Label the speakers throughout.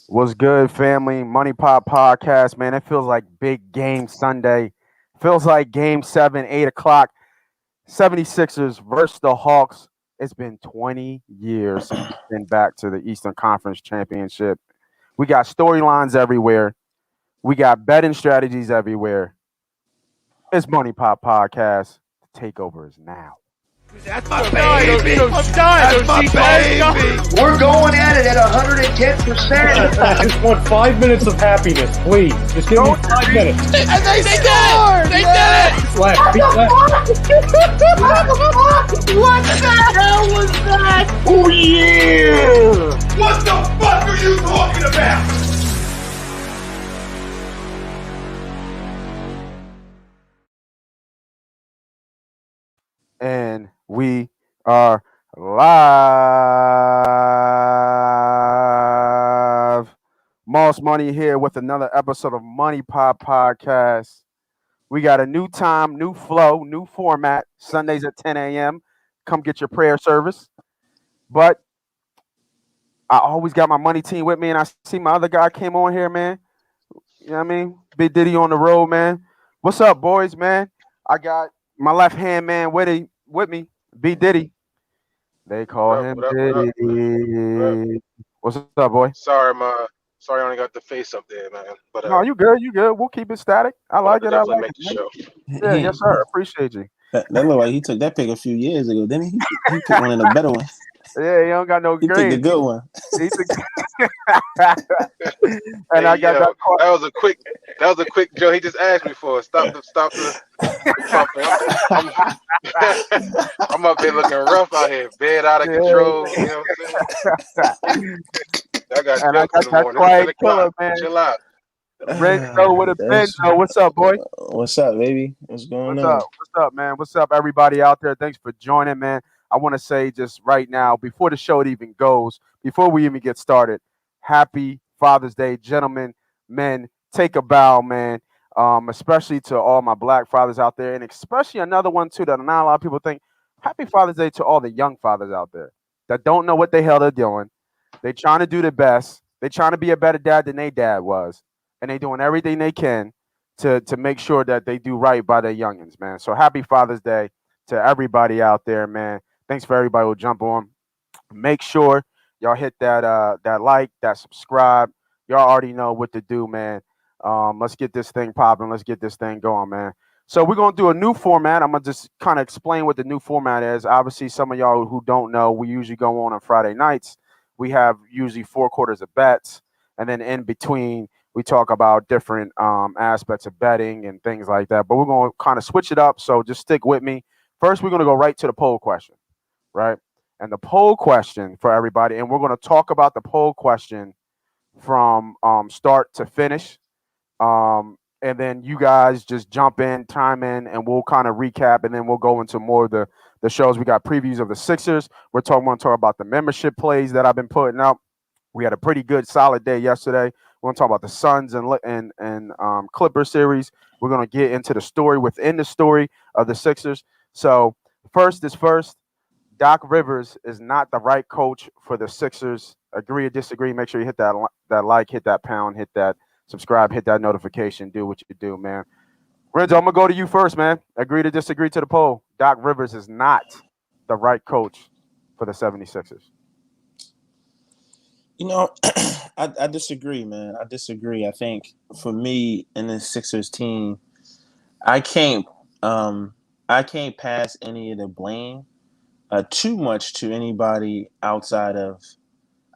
Speaker 1: What's good, family? MoneyPot podcast, man. It feels like big game Sunday. Feels like game 7, 8 o'clock. 76ers versus the Hawks. It's been 20 years since we've been back to the Eastern Conference Championship. We got storylines everywhere. We got betting strategies everywhere. It's MoneyPot podcast. The takeover is now.
Speaker 2: That's my baby. That's my baby.
Speaker 3: We're going at it at 110%.
Speaker 4: I just want 5 minutes of happiness, please. Just give me 5 minutes.
Speaker 2: And they scored. They did it.
Speaker 4: Left.
Speaker 3: What the hell was that? Oh, yeah.
Speaker 2: What the fuck are you talking about?
Speaker 1: And we are live. Moss Money here with another episode of Money Pop Podcast. We got a new time, new flow, new format. Sundays at 10 a.m. Come get your prayer service. But I always got my money team with me, and I see my other guy came on here, man. You know what I mean? Big Diddy on the road, man. What's up, boys, man? I got my left hand man with me, B Diddy. They call him Diddy. What's up, boy?
Speaker 5: Sorry, I only got the face up there, man. But
Speaker 1: No, you good. We'll keep it static. I like it.
Speaker 5: Definitely make the show.
Speaker 1: Yeah, yes, sir. Appreciate you.
Speaker 6: That looked like he took that pick a few years ago, didn't he? He took one of the better ones.
Speaker 1: Yeah, you don't got no
Speaker 6: He
Speaker 1: grade.
Speaker 6: took the good one.
Speaker 1: And I got that.
Speaker 5: That was a quick joke. He just asked me for it. Stop the I'm up there looking rough out here, bed out of control. You know what I'm saying? I got jokes in the morning.
Speaker 1: Quiet killer, man.
Speaker 5: Chill out.
Speaker 1: Renzo with a Benzo. What's up, boy?
Speaker 6: What's up, baby? What's going on?
Speaker 1: What's up, man? What's up, everybody out there? Thanks for joining, man. I want to say just right now, before the show even goes, before we even get started, happy Father's Day, gentlemen, men. Take a bow, man. Especially to all my black fathers out there, and especially another one too that not a lot of people think. Happy Father's Day to all the young fathers out there that don't know what the hell they're doing. They trying to do their best. They trying to be a better dad than their dad was, and they doing everything they can to make sure that they do right by their youngins, man. So happy Father's Day to everybody out there, man. Thanks for everybody who jump on. Make sure y'all hit that like, that subscribe. Y'all already know what to do, man. Let's get this thing popping. Let's get this thing going, man. So we're going to do a new format. I'm going to just kind of explain what the new format is. Obviously, some of y'all who don't know, we usually go on Friday nights. We have usually 4 quarters of bets. And then in between, we talk about different aspects of betting and things like that. But we're going to kind of switch it up. So just stick with me. First, we're going to go right to the poll question, right? And the poll question for everybody, and we're going to talk about the poll question from start to finish. And then you guys just jump in, chime in, and we'll kind of recap, and then we'll go into more of the shows. We got previews of the Sixers. We're going to talk about the membership plays that I've been putting out. We had a pretty good, solid day yesterday. We're going to talk about the Suns and Clipper series. We're going to get into the story within the story of the Sixers. So first is first. Doc Rivers is not the right coach for the Sixers. Agree or disagree? Make sure you hit that like, hit that pound, hit that subscribe, hit that notification. Do what you do, man. Renzo, I'm going to go to you first, man. Agree to disagree to the poll. Doc Rivers is not the right coach for the 76ers.
Speaker 6: You know, I disagree, man. I disagree. I think for me in the Sixers team, I can't pass any of the blame too much to anybody outside of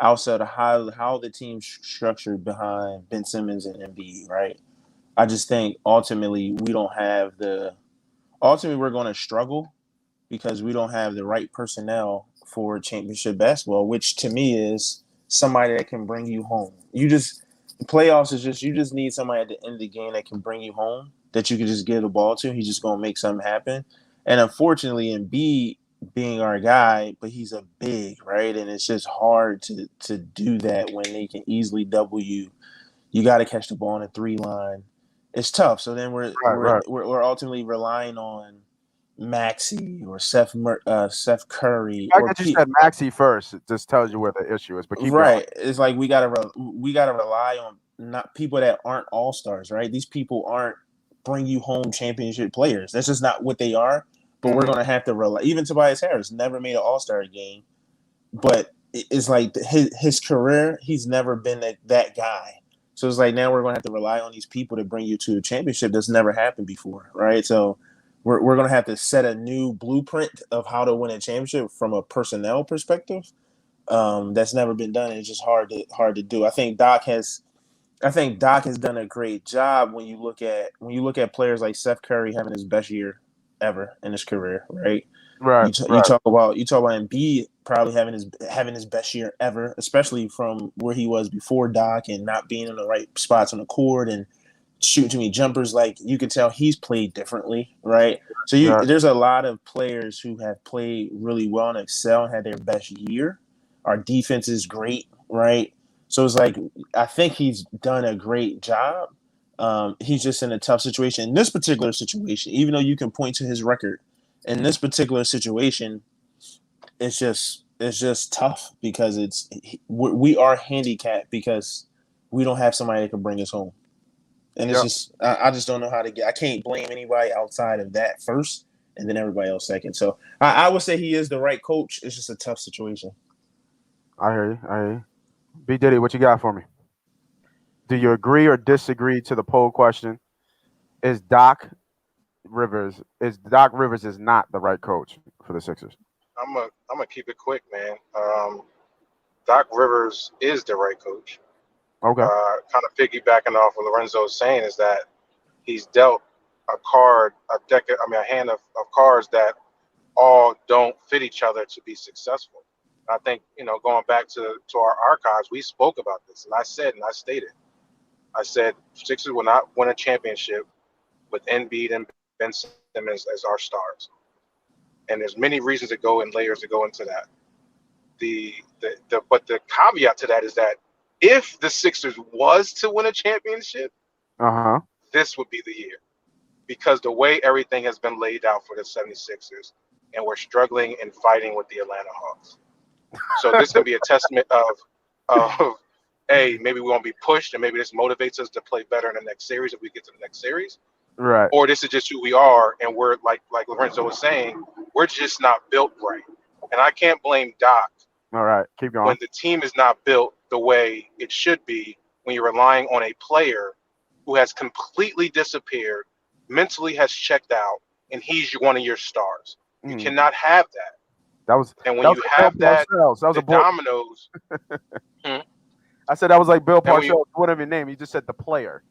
Speaker 6: how the team's structured behind Ben Simmons and Embiid, right? I just think ultimately we're going to struggle because we don't have the right personnel for championship basketball, which to me is somebody that can bring you home. The playoffs is just, you just need somebody at the end of the game that can bring you home, that you can just get the ball to. He's just going to make something happen. And unfortunately, Embiid being our guy, but he's a big, right? And it's just hard to do that when they can easily double you. You got to catch the ball on the 3 line. It's tough. So then we're ultimately relying on, Maxey or Seth Curry
Speaker 1: The fact
Speaker 6: or
Speaker 1: that you said Maxey first, it just tells you where the issue is. But keep going.
Speaker 6: right. It's like we gotta rely on not people that aren't all-stars, right? These people aren't bring you home championship players. That's just not what they are. But we're gonna have to rely. Even Tobias Harris never made an all-star game, but it's like his career, he's never been that guy. So it's like now we're gonna have to rely on these people to bring you to a championship that's never happened before, right? So we're gonna have to set a new blueprint of how to win a championship from a personnel perspective. That's never been done. And it's just hard to do. I think Doc has done a great job when you look at players like Seth Curry having his best year ever in his career, right?
Speaker 1: Right.
Speaker 6: You talk about Embiid probably having his best year ever, especially from where he was before Doc and not being in the right spots on the court and shooting too many jumpers. Like you could tell he's played differently, right? So there's a lot of players who have played really well and excel and had their best year. Our defense is great, right? So it's like I think he's done a great job. He's just in a tough situation. In this particular situation, even though you can point to his record, in this particular situation, it's just tough because we are handicapped because we don't have somebody that can bring us home. And it's just I just don't know how to get. I can't blame anybody outside of that first, and then everybody else second. So I would say he is the right coach. It's just a tough situation.
Speaker 1: I hear you. B Diddy, what you got for me? Do you agree or disagree to the poll question? Is Doc Rivers is not the right coach for the Sixers?
Speaker 5: I'm gonna keep it quick, man. Doc Rivers is the right coach.
Speaker 1: Okay.
Speaker 5: Kind of piggybacking off what Lorenzo's saying is that he's dealt a hand of cards that all don't fit each other to be successful. I think, going back to our archives, we spoke about this, and I said Sixers will not win a championship with Embiid and Ben Simmons as our stars. And there's many reasons that go in layers that go into that. But the caveat to that is that if the Sixers was to win a championship, this would be the year. Because the way everything has been laid out for the 76ers, and we're struggling and fighting with the Atlanta Hawks. So this can be a testament of hey, maybe we won't be pushed, and maybe this motivates us to play better in the next series if we get to the next series.
Speaker 1: Right.
Speaker 5: Or this is just who we are, and we're like Lorenzo was saying, we're just not built right. And I can't blame Doc.
Speaker 1: All right, keep going.
Speaker 5: When the team is not built the way it should be, when you're relying on a player who has completely disappeared, mentally has checked out, and he's one of your stars. You cannot have that. And when you have that, the dominoes.
Speaker 1: I said that was like Bill Parcells, whatever your name. You just said the player.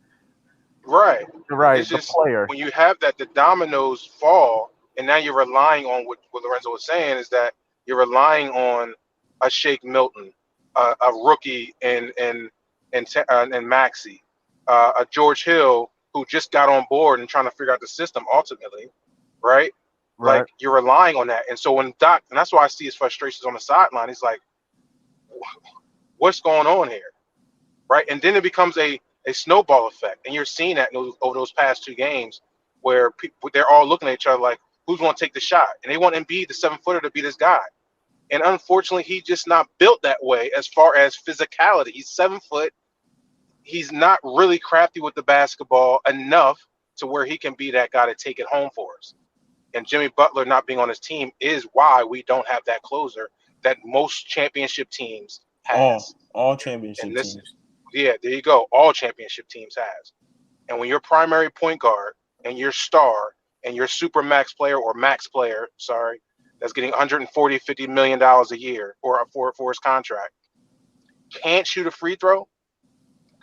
Speaker 5: Right.
Speaker 1: It's
Speaker 5: just
Speaker 1: the player.
Speaker 5: When you have that, the dominoes fall, and now you're relying on what Lorenzo was saying is that you're relying on a Shake Milton, a rookie, and Maxey, a George Hill who just got on board and trying to figure out the system ultimately, right?
Speaker 1: Right.
Speaker 5: Like you're relying on that, and so when Doc, and that's why I see his frustrations on the sideline. He's like, "What's going on here?" Right, and then it becomes a snowball effect, and you're seeing that over those past two games where they're all looking at each other like, "Who's going to take the shot?" And they want Embiid, the 7-footer, to be this guy, and unfortunately, he's just not built that way as far as physicality. He's 7 foot. He's not really crafty with the basketball enough to where he can be that guy to take it home for us. And Jimmy Butler not being on his team is why we don't have that closer that most championship teams has.
Speaker 6: All championship teams.
Speaker 5: Yeah, there you go. All championship teams has. And when your primary point guard and your star and your super max player or max player, that's getting $140-50 million a year for his contract, can't shoot a free throw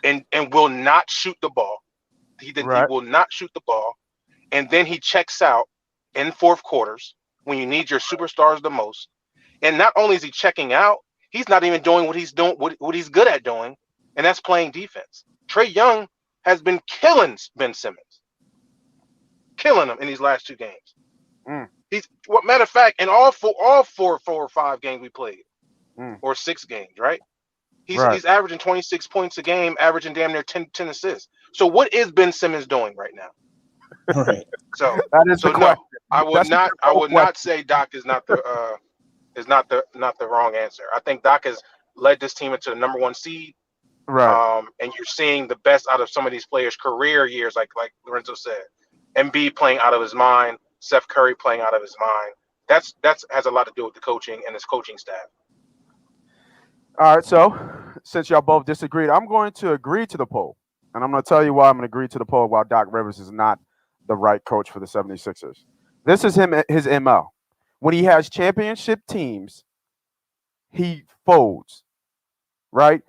Speaker 5: and will not shoot the ball. He will not shoot the ball. And then he checks out in fourth quarters when you need your superstars the most. And not only is he checking out, he's not even doing what he's good at doing, and that's playing defense. Trae Young has been killing Ben Simmons, killing him in these last two games. Matter of fact, in all four or five games we played, or 6 games, right? He's averaging 26 points a game, averaging damn near 10 assists. So what is Ben Simmons doing right now?
Speaker 6: Right.
Speaker 5: So
Speaker 1: That is the
Speaker 5: so
Speaker 1: question.
Speaker 5: no, I would
Speaker 1: That's the
Speaker 5: not. I
Speaker 1: real
Speaker 5: would
Speaker 1: question.
Speaker 5: not say Doc is not the wrong answer. I think Doc has led this team into the number one seed.
Speaker 1: Right.
Speaker 5: And you're seeing the best out of some of these players' career years, like Lorenzo said. Embiid playing out of his mind, Seth Curry playing out of his mind. That's has a lot to do with the coaching and his coaching staff.
Speaker 1: All right. So since y'all both disagreed, I'm going to agree to the poll. And I'm going to tell you why I'm going to agree to the poll why Doc Rivers is not the right coach for the 76ers. This is his MO. When he has championship teams, he folds, right?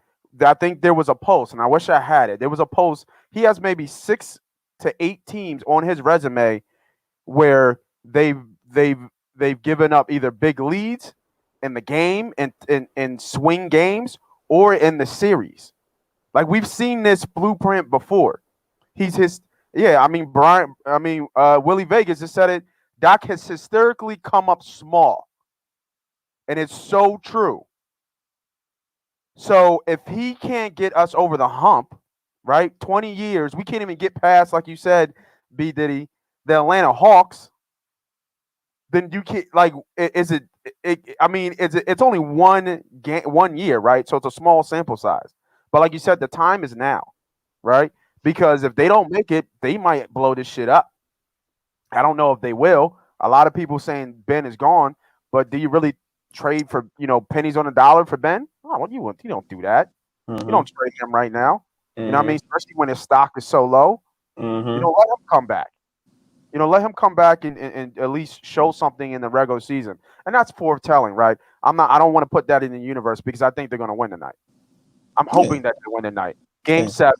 Speaker 1: I think there was a post, and I wish I had it. There was a post. He has maybe 6 to 8 teams on his resume where they've given up either big leads in the game and in swing games or in the series. Like we've seen this blueprint before. I mean Willie Vegas just said it. Doc has hysterically come up small. And it's so true. So if he can't get us over the hump, right? 20 years, we can't even get past, like you said, B Diddy, the Atlanta Hawks. Then you can't it's only one year, right? So it's a small sample size. But like you said, the time is now, right? Because if they don't make it, they might blow this shit up. I don't know if they will. A lot of people saying Ben is gone, but do you really trade for pennies on a dollar for Ben? Oh, what you don't do that.
Speaker 6: Mm-hmm.
Speaker 1: You don't trade him right now.
Speaker 6: Mm-hmm.
Speaker 1: You know what I mean? Especially when his stock is so low.
Speaker 6: Mm-hmm.
Speaker 1: Let him come back. Let him come back and at least show something in the regular season. And that's foretelling, right? I don't want to put that in the universe because I think they're going to win tonight. I'm hoping that they win tonight. Game 7,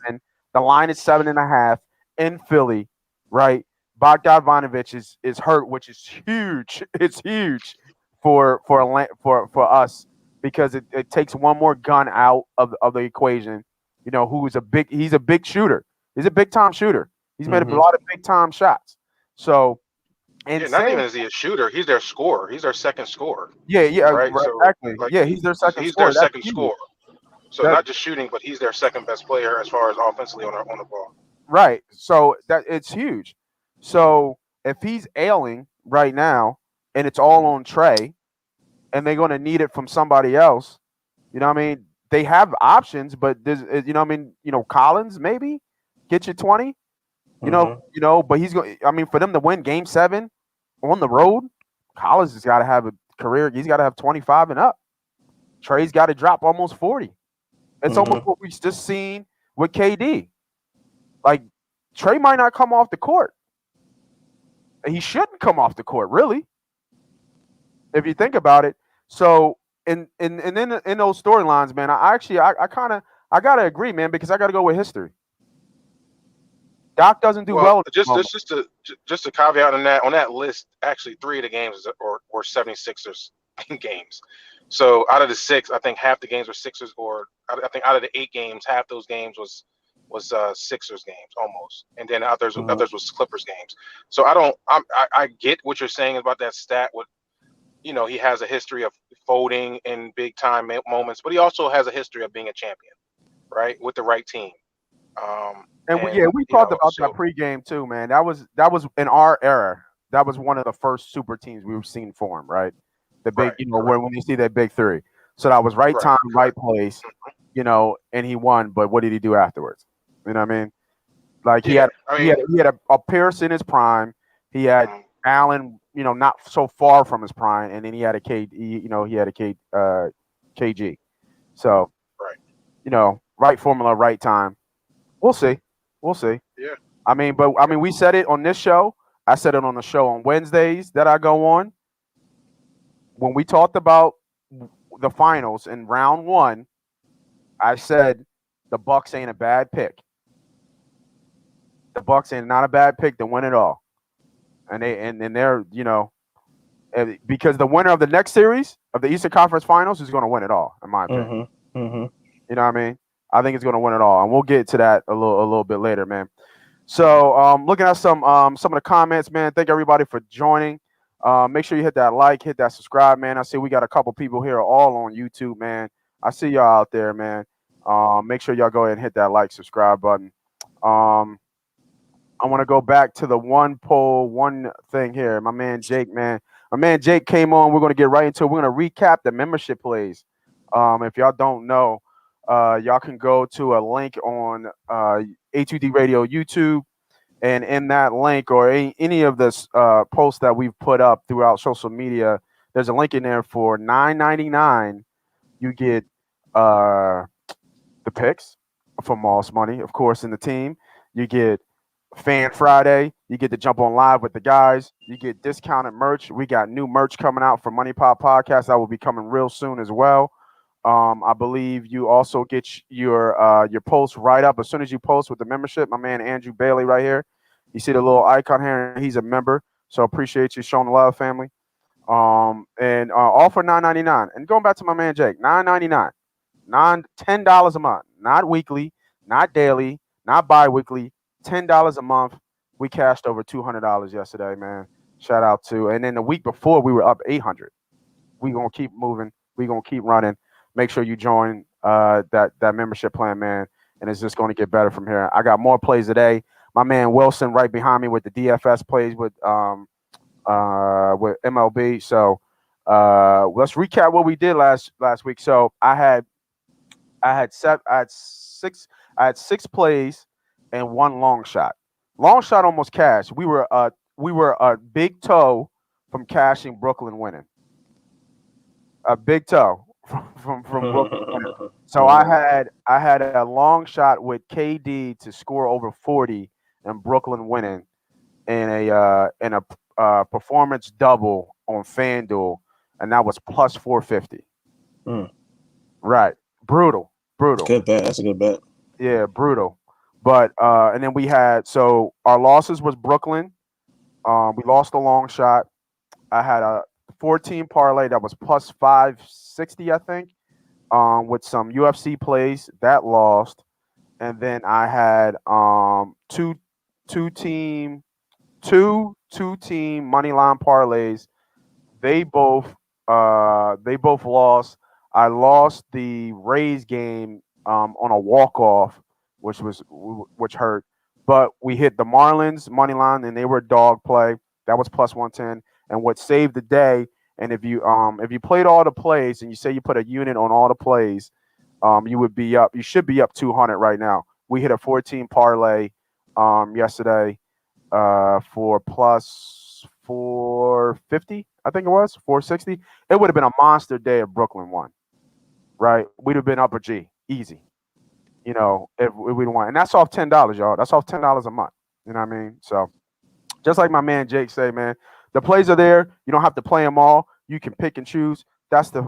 Speaker 1: the line is 7.5 in Philly, right? Bogdanovich is hurt, which is huge. It's huge for us because it takes one more gun out of the equation. He's a big shooter. He's a big time shooter. He's made a lot of big time shots. So, and
Speaker 5: not even is he a shooter, he's their scorer. He's their second scorer.
Speaker 1: right,
Speaker 5: So,
Speaker 1: exactly.
Speaker 5: like,
Speaker 1: He's their second
Speaker 5: he's
Speaker 1: scorer.
Speaker 5: their
Speaker 1: That's
Speaker 5: second
Speaker 1: huge.
Speaker 5: scorer. So not just shooting, but he's their second best player as far as offensively on the ball.
Speaker 1: Right. So that it's huge. So if he's ailing right now and it's all on Trey and they're going to need it from somebody else, they have options, but there's Collins maybe get you 20. But he's going for them to win game 7 on the road, Collins has got to have a career. He's got to have 25 and up. Trey's got to drop almost 40. It's almost what we just seen with KD. Like Trey might not come off the court. He shouldn't come off the court, really, if you think about it. So, and then in those storylines, man, I gotta agree, man, because I gotta go with history. Doc doesn't do well.
Speaker 5: Just a caveat on that list. Actually, 3 of the games were 76ers games. So out of the 6, I think half the games were Sixers, or I think out of the 8 games, half those games was Sixers games almost, and then others was Clippers games. So I get what you're saying about that stat. With he has a history of folding in big time moments, but he also has a history of being a champion, right, with the right team.
Speaker 1: We talked about that pregame too, man. That was in our era. That was one of the first super teams we've seen form, right? The big, when you see that big 3. So that was right time, right place, and he won. But what did he do afterwards? You know what I mean? Like he had a Pierce in his prime. He had Allen, not so far from his prime, and then he had a KG. So right formula, right time. We'll see.
Speaker 5: Yeah.
Speaker 1: We said it on this show. I said it on the show on Wednesdays that I go on. When we talked about the finals in round 1, I said the Bucks ain't a bad pick. The Bucks ain't not a bad pick to win it all. And they're, because the winner of the next series of the Eastern Conference Finals is going to win it all, in my opinion. You know what I mean? I think it's going to win it all, and we'll get to that a little bit later, man. So, looking at some of the comments, man. Thank everybody for joining. Make sure you hit that like, hit that subscribe, man. I see we got a couple people here all on YouTube, man. I see y'all out there, man. Make sure y'all go ahead and hit that like, subscribe button. I want to go back to the one poll, one thing here. My man Jake, man. My man Jake came on. We're going to get right into it. We're going to recap the membership plays. If y'all don't know, y'all can go to a link on A2D Radio YouTube. And in that link or any of the posts that we've put up throughout social media, there's a link in there for $9.99. You get the picks from Moss Money, of course, in the team. You get Fan Friday. You get to jump on live with the guys. You get discounted merch. We got new merch coming out for MoneyPot Podcast that will be coming real soon as well. I believe you also get your post right up as soon as you post with the membership. My man Andrew Bailey right here. You see the little icon here. He's a member, so appreciate you showing the love, family. And all for $9.99. And going back to my man Jake, $9.99, $10 a month, not weekly, not daily, not bi-weekly, $10 a month. We cashed over $200 yesterday, man. Shout out to. And then the week before we were up 800. We gonna keep moving. We gonna keep running. Make sure you join that membership plan, man. And it's just going to get better from here. I got more plays today. My man Wilson right behind me with the DFS plays with MLB. So let's recap what we did last week. So I had six plays and one long shot. Long shot almost cashed. We were a big toe from cashing Brooklyn winning. A big toe from Brooklyn winning. So I had a long shot with KD to score over 40 and Brooklyn winning in a performance double on FanDuel, and that was plus 450. Right, brutal.
Speaker 6: Good bet. That's a good bet.
Speaker 1: Yeah, brutal. But and then we had so our losses was Brooklyn. We lost a long shot. I had a 14 parlay that was plus 560, I think, with some UFC plays that lost, and then I had two team money line parlays. They both lost. I lost the Rays game on a walk off, which hurt. But we hit the Marlins money line, and they were dog play. That was plus 110. And what saved the day, and if you played all the plays and you say you put a unit on all the plays, you would be up. You should be up 200 right now. We hit a 14 parlay yesterday for plus 450. I think it was 460. It would have been a monster day if Brooklyn won. Right, we'd have been up a G easy. You know, if we'd won, and that's off $10, y'all. That's off $10 a month. You know what I mean? So, just like my man Jake say, man, the plays are there. You don't have to play them all. You can pick and choose. That's the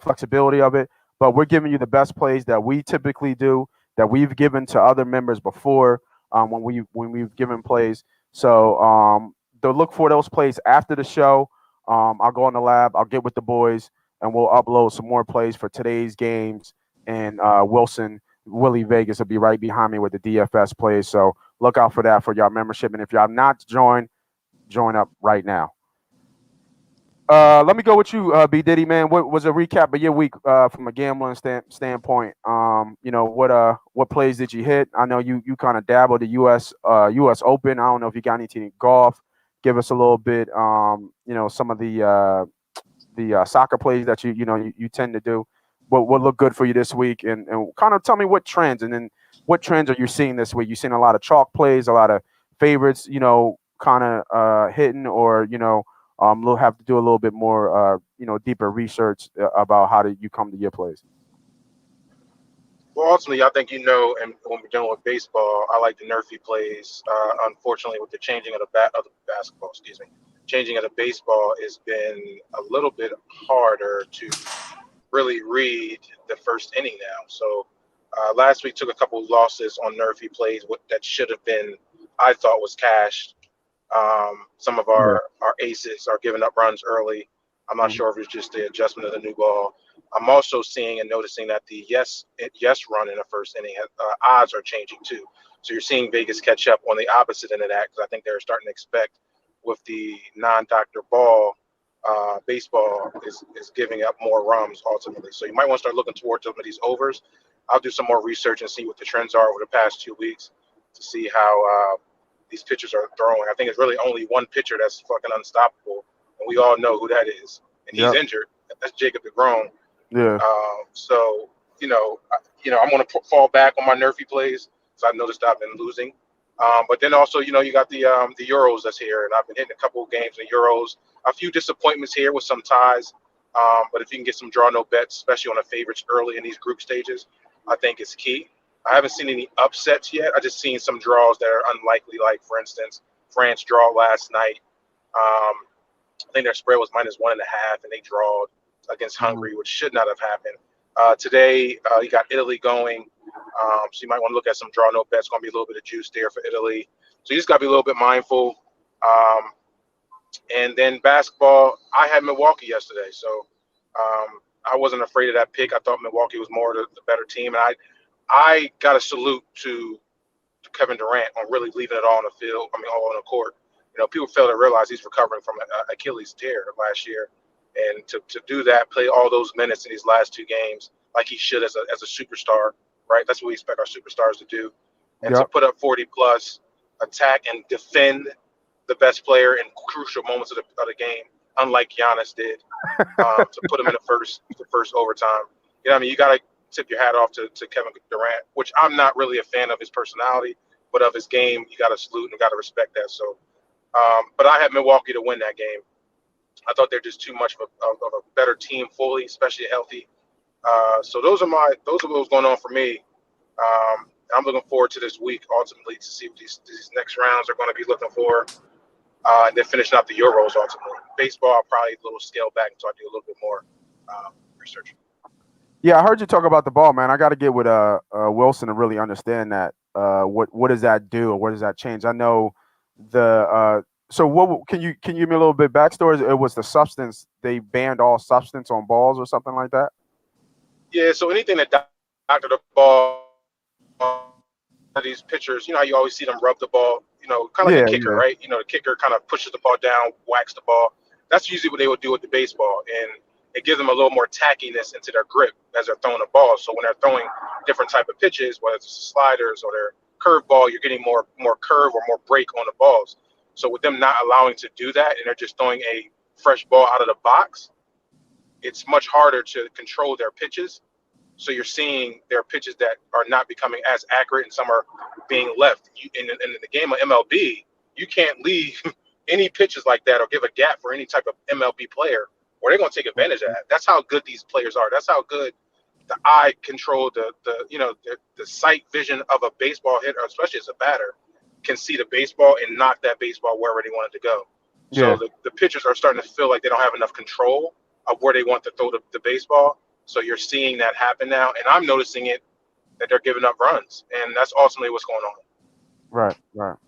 Speaker 1: flexibility of it. But we're giving you the best plays that we typically do, that we've given to other members before when we've given plays. So to look for those plays after the show. I'll go in the lab. I'll get with the boys, and we'll upload some more plays for today's games. And Willie Vegas will be right behind me with the DFS plays. So look out for that for y'all membership. And if y'all not join up right now. Let me go with you, B Diddy, man. What was a recap of your week from a gambling standpoint? What plays did you hit? I know you kind of dabbled the U.S. Open. I don't know if you got anything in golf. Give us a little bit, some of the soccer plays that you tend to do. What looked good for you this week, and kind of tell me what trends, and then what trends are you seeing this week? You seeing a lot of chalk plays, a lot of favorites, kind of hitting, or we'll have to do a little bit more, deeper research about how you come to your plays.
Speaker 5: Well, ultimately, I think and when we're dealing with baseball, I like the nerfy plays. Unfortunately, with the changing of the basketball, changing of the baseball has been a little bit harder to really read the first inning now. So last week took a couple of losses on nerfy plays that should have been, I thought, was cashed. Some of our aces are giving up runs early. I'm not sure if it's just the adjustment of the new ball. I'm also seeing and noticing that the yes run in the first inning odds are changing too. So you're seeing Vegas catch up on the opposite end of that, because I think they're starting to expect with the non-doctor ball, baseball is giving up more runs ultimately. So you might want to start looking towards some of these overs. I'll do some more research and see what the trends are over the past 2 weeks. to see how these pitchers are throwing. I think it's really only one pitcher that's fucking unstoppable, and we all know who that is. And he's injured. That's Jacob DeGrom.
Speaker 1: Yeah.
Speaker 5: So I'm going to fall back on my nerfy plays. So I've noticed I've been losing. But then also, you got the Euros that's here, and I've been hitting a couple of games in Euros. A few disappointments here with some ties. But if you can get some draw no bets, especially on the favorites early in these group stages, I think it's key. I haven't seen any upsets yet. I just seen some draws that are unlikely. Like, for instance, France draw last night. I think their spread was -1.5, and they drawed against Hungary, which should not have happened. Today, you got Italy going. So you might want to look at some draw no bets. Going to be a little bit of juice there for Italy. So you just got to be a little bit mindful. And then basketball, I had Milwaukee yesterday. So I wasn't afraid of that pick. I thought Milwaukee was more the better team. And I got a salute to Kevin Durant on really leaving it all on the field. All on the court. People fail to realize he's recovering from an Achilles tear last year. And to do that, play all those minutes in these last two games like he should as a superstar, right? That's what we expect our superstars to do. And to put up 40+, attack and defend the best player in crucial moments of the game, unlike Giannis did, to put him in the first overtime. You got to tip your hat off to Kevin Durant, which I'm not really a fan of his personality, but of his game, you got to salute and got to respect that. So, but I had Milwaukee to win that game. I thought they're just too much of a better team fully, especially healthy. So those are what's going on for me. I'm looking forward to this week ultimately to see what these next rounds are going to be looking for. And then finishing up the Euros ultimately. Baseball, I'll probably a little scale back until I do a little bit more research.
Speaker 1: Yeah, I heard you talk about the ball, man. I got to get with Wilson to really understand that. What does that do, or what does that change? I know so what can you give me a little bit backstory? It was the substance. They banned all substance on balls or something like that.
Speaker 5: Yeah, so anything that doctor the ball, these pitchers, how you always see them rub the ball, kind of like a kicker, right? The kicker kind of pushes the ball down, whacks the ball. That's usually what they would do with the baseball, and it gives them a little more tackiness into their grip as they're throwing the ball. So when they're throwing different type of pitches, whether it's sliders or their curve ball, you're getting more curve or more break on the balls. So with them not allowing to do that, and they're just throwing a fresh ball out of the box, it's much harder to control their pitches. So you're seeing their pitches that are not becoming as accurate, and some are being left. In the game of MLB, you can't leave any pitches like that or give a gap for any type of MLB player, or they're going to take advantage of that. That's how good these players are. That's how good the eye control, the sight vision of a baseball hitter, especially as a batter, can see the baseball and knock that baseball wherever they want it to go. So the pitchers are starting to feel like they don't have enough control of where they want to throw the baseball. So you're seeing that happen now, and I'm noticing it, that they're giving up runs, and that's ultimately what's going on.
Speaker 1: Right.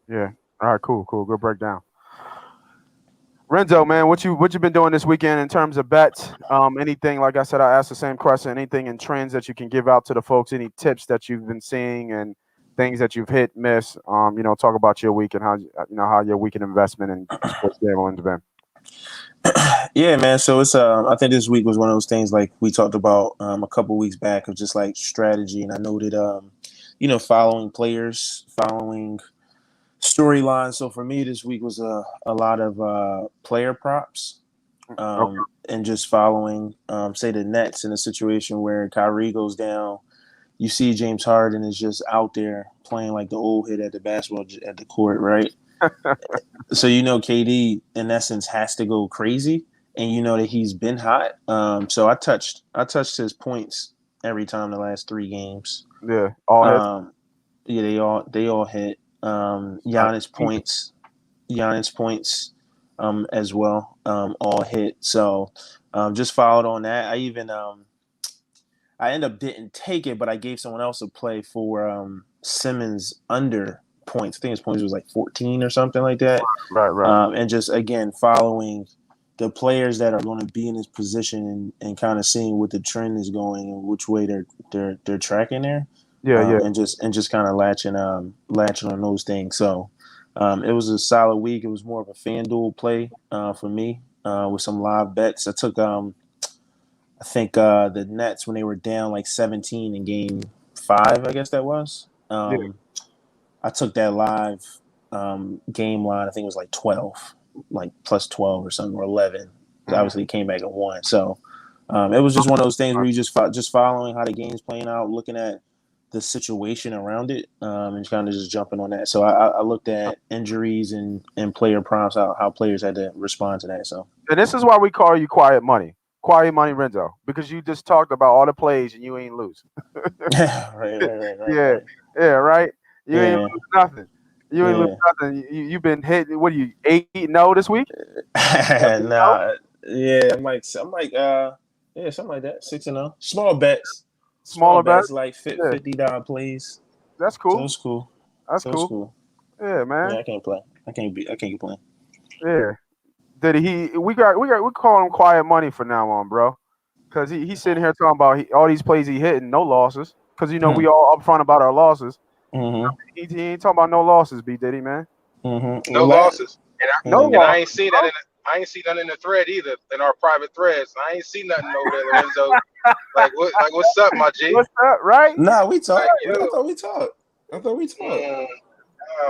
Speaker 1: Yeah. All right, cool. Good breakdown. Renzo, man, what you been doing this weekend in terms of bets? Anything, like I said, I asked the same question. Anything in trends that you can give out to the folks? Any tips that you've been seeing and things that you've hit, miss? Talk about your week and how your weekend investment in sports gambling's been.
Speaker 6: Yeah, man. So it's I think this week was one of those things like we talked about a couple weeks back of just like strategy, and I noted following players, following storylines. So for me, this week was a lot of player props, and just following say the Nets in a situation where Kyrie goes down. You see James Harden is just out there playing like the old head at the basketball at the court, right? So KD in essence has to go crazy, and that he's been hot. So I touched his points every time the last 3 games.
Speaker 1: Yeah, all hits.
Speaker 6: Yeah, they all hit. Giannis points, as well, all hit. So just followed on that. I ended up didn't take it, but I gave someone else a play for Simmons under points. I think his points was like 14 or something like that.
Speaker 1: Right.
Speaker 6: And just again following the players that are going to be in his position and kind of seeing what the trend is going and which way they're tracking there. Yeah. And just kind of latching on those things. So it was a solid week. It was more of a FanDuel play for me with some live bets. I took I think the Nets when they were down like 17 in game 5, I guess that was. I took that live game line. I think it was like 12, like plus 12 or something, or 11. Obviously, it came back and won. So it was just one of those things where you just following how the game's playing out, looking at the situation around it, and kind of just jumping on that. So I looked at injuries and player prompts, how players had to respond to that. So,
Speaker 1: and this is why we call you Quiet Money Renzo, because you just talked about all the plays and you ain't lose.
Speaker 6: right.
Speaker 1: Right. You ain't
Speaker 6: Yeah.
Speaker 1: lose nothing. You ain't lose nothing. You've been hit. What are you 8-0 this week?
Speaker 6: Nah, yeah, I'm like something like that. 6-0. Small bets.
Speaker 1: Smaller bets,
Speaker 6: like
Speaker 1: Yeah.
Speaker 6: $50 plays.
Speaker 1: That's
Speaker 6: So
Speaker 1: cool.
Speaker 6: it's cool.
Speaker 1: That's cool. Yeah, man.
Speaker 6: Yeah, I can't play. I can't keep playing.
Speaker 1: Yeah. We call him Quiet Money from now on, bro. Because he's sitting here talking about all these plays he hitting, no losses. Because we all upfront about our losses.
Speaker 6: Mm-hmm.
Speaker 1: He ain't talking about no losses, B Diddy, man.
Speaker 6: Mm-hmm.
Speaker 5: No losses. And I ain't seen that in the thread either, in our private threads. I ain't seen nothing over there, Lorenzo. What's up, my G?
Speaker 1: What's up, right?
Speaker 6: Nah, we talked.
Speaker 5: Like,
Speaker 6: I thought we talked.
Speaker 5: Oh,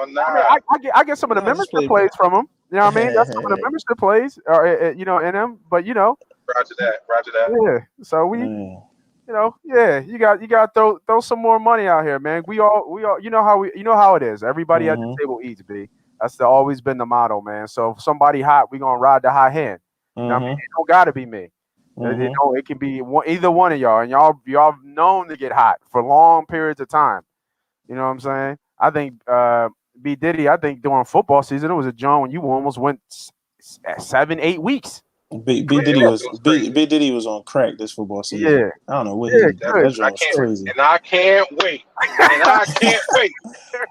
Speaker 5: nah.
Speaker 1: I mean, I get some of the membership plays from him. You know what I mean? That's some of the membership plays, in them. But
Speaker 5: Roger that.
Speaker 1: yeah. So we, you got to throw some more money out here, man. We all, you know how it is. Everybody at the table eats, B. That's always been the motto, man. So if somebody hot, we gonna ride the hot hand. You know what I mean? It don't gotta be me. It can be either one of y'all, and y'all known to get hot for long periods of time. You know what I'm saying? I think B Diddy. I think during football season, it was a John when you almost went 7-8 weeks.
Speaker 6: B Diddy was on crack this football season.
Speaker 1: Yeah.
Speaker 6: I don't know what he did. That joint was crazy.
Speaker 5: And I can't wait.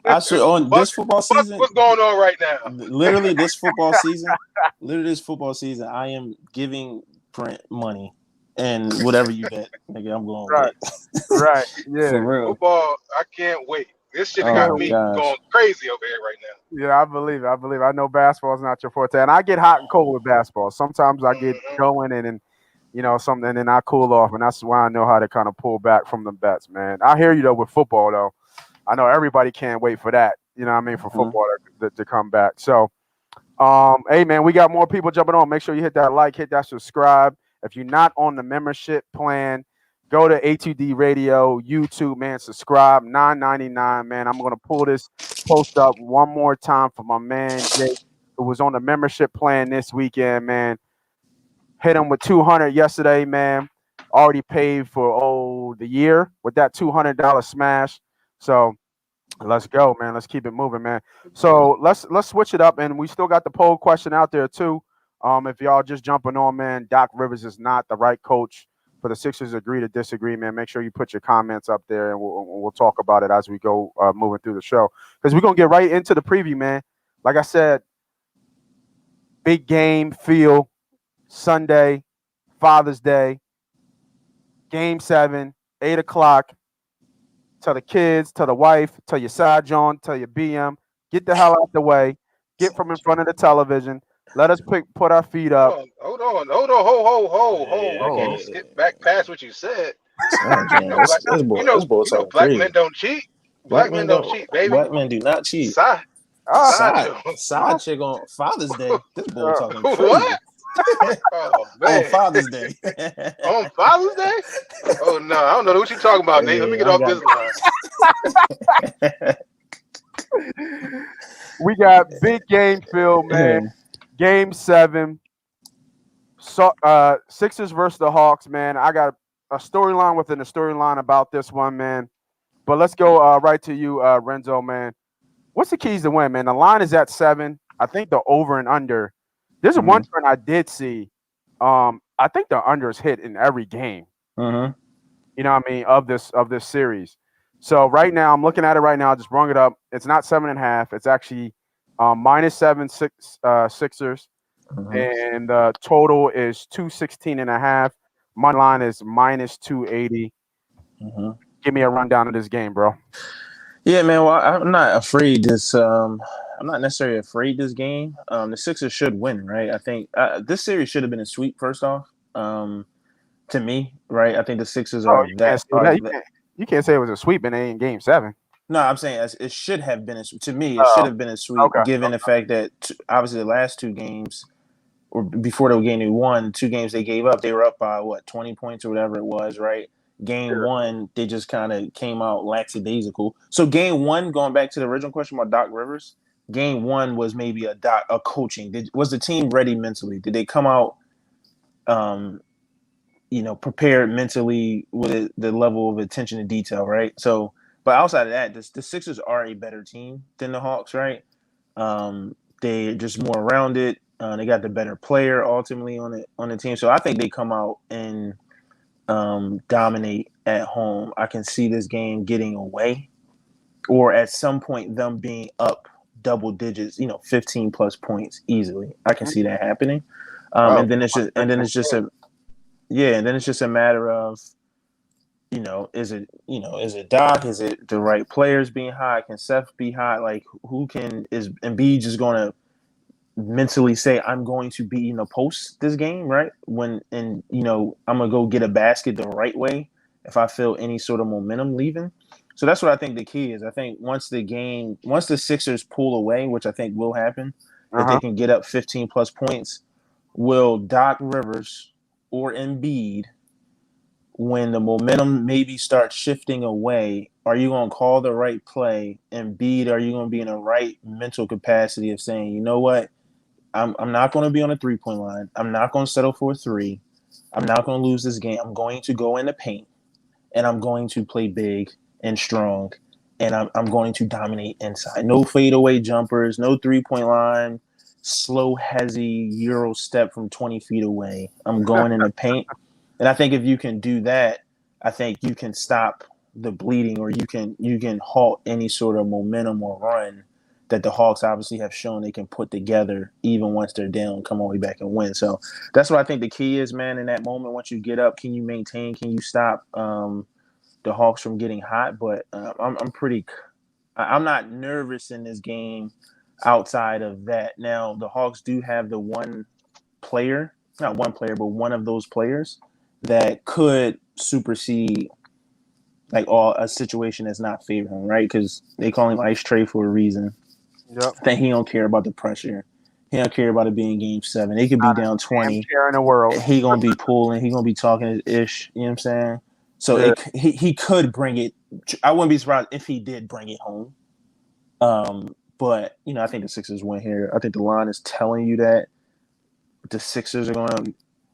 Speaker 6: I should on this football season.
Speaker 5: What's going on right now?
Speaker 6: Literally this football season, I am giving Brent money and whatever you bet, nigga, I'm going
Speaker 1: right.
Speaker 6: with.
Speaker 1: Right. Yeah.
Speaker 6: For real.
Speaker 5: Football, I can't wait. This shit got me going crazy over here right now.
Speaker 1: Yeah, I believe it. I know basketball is not your forte, and I get hot and cold with basketball. Sometimes I get going and something, and then I cool off, and that's why I know how to kind of pull back from the bets, man. I hear you though with football though. I know everybody can't wait for that. You know what I mean, for football to come back. So, hey man, we got more people jumping on. Make sure you hit that like, hit that subscribe. If you're not on the membership plan, go to A2D Radio, YouTube, man. Subscribe, $9.99, man. I'm going to pull this post up one more time for my man, Jake, who was on the membership plan this weekend, man. Hit him with $200 yesterday, man. Already paid for, the year with that $200 smash. So let's go, man. Let's keep it moving, man. So let's switch it up, and we still got the poll question out there, too. If y'all just jumping on, man, Doc Rivers is not the right coach for the Sixers. Agree to disagree, man. Make sure you put your comments up there, and we'll talk about it as we go moving through the show. Because we're going to get right into the preview, man. Like I said, big game feel Sunday, Father's Day, Game 7, 8 o'clock. Tell the kids, tell the wife, tell your side John, tell your BM, get the hell out the way. Get from in front of the television. Let us put our feet up.
Speaker 5: Hold on. I can't skip back past what you said.
Speaker 6: This boy
Speaker 5: black crazy. Men don't cheat. Black men don't cheat, baby.
Speaker 6: Black men do not cheat.
Speaker 5: Side
Speaker 6: chick on Father's Day. This boy talking crazy.
Speaker 5: What? Oh, man.
Speaker 6: On Father's Day.
Speaker 5: On Father's Day? Oh no, I don't know what you talking about, Nate. Let me get off this line.
Speaker 1: We got big game feel, man. Game 7. So, Sixers versus the Hawks, man. I got a storyline within a storyline about this one, man. But let's go right to you, Renzo, man. What's the keys to win, man? The line is at 7. I think the over and under. There's one trend I did see. I think the under is hit in every game. You know what I mean, of this series. So right now, I'm looking at it right now. I just brung it up. It's not 7.5. It's actually -7 Sixers. And the total is 216.5. My line is -280. Give me a rundown of this game, bro.
Speaker 6: Yeah, man. Well, I'm not afraid I'm not necessarily afraid this game. The Sixers should win, right? I think this series should have been a sweep. First off, to me, right? I think the Sixers are
Speaker 1: you can't say it was a sweep in Game 7.
Speaker 6: No, I'm saying it should have been to me. It should have been a sweep,
Speaker 1: Okay.
Speaker 6: given the fact that obviously the last two games, or before the game they won, 2 games they gave up. They were up by 20 points or whatever it was, right? Game
Speaker 1: Yeah.
Speaker 6: one, they just kind of came out lackadaisical. So game one, going back to the original question about Doc Rivers, game one was maybe a coaching. Was the team ready mentally? Did they come out, prepared mentally with the level of attention to detail, right? So, but outside of that, the Sixers are a better team than the Hawks, right? They're just more rounded. They got the better player ultimately on the team. So I think they come out and dominate at home. I can see this game getting away, or at some point them being up double digits, 15 plus points easily. I can see that happening.
Speaker 1: Oh,
Speaker 6: And then it's just a matter of, is it Doc? Is it the right players being hot? Can Seth be hot? Like, is Embiid just going to mentally say, I'm going to be in the post this game, right? I'm going to go get a basket the right way if I feel any sort of momentum leaving. So that's what I think the key is. I think once the Sixers pull away, which I think will happen, if they can get up 15 plus points, will Doc Rivers or Embiid, when the momentum maybe starts shifting away, are you going to call the right play? Embiid, are you going to be in the right mental capacity of saying, you know what? I'm not going to be on a 3-point line. I'm not going to settle for a 3. I'm not going to lose this game. I'm going to go in the paint, and I'm going to play big and strong, and I'm going to dominate inside. No fadeaway jumpers, no 3-point line, slow, hezzy Euro step from 20 feet away. I'm going in the paint. And I think if you can do that, I think you can stop the bleeding, or you can halt any sort of momentum or run that the Hawks obviously have shown they can put together even once they're down, come all the way back and win. So that's what I think the key is, man, in that moment. Once you get up, can you maintain? Can you stop the Hawks from getting hot? But I'm not nervous in this game outside of that. Now, the Hawks do have the one player, not one player, but one of those players that could supersede a situation that's not favoring him, right? Because they call him Ice Tray for a reason.
Speaker 1: Yep.
Speaker 6: I think he don't care about the pressure. He don't care about it being game 7. They could be down 20.
Speaker 1: Care in the world.
Speaker 6: He gonna be pulling. He gonna be talking ish. You know what I'm saying? So
Speaker 1: Yeah.
Speaker 6: he could bring it. I wouldn't be surprised if he did bring it home. But I think the Sixers win here. I think the line is telling you that the Sixers are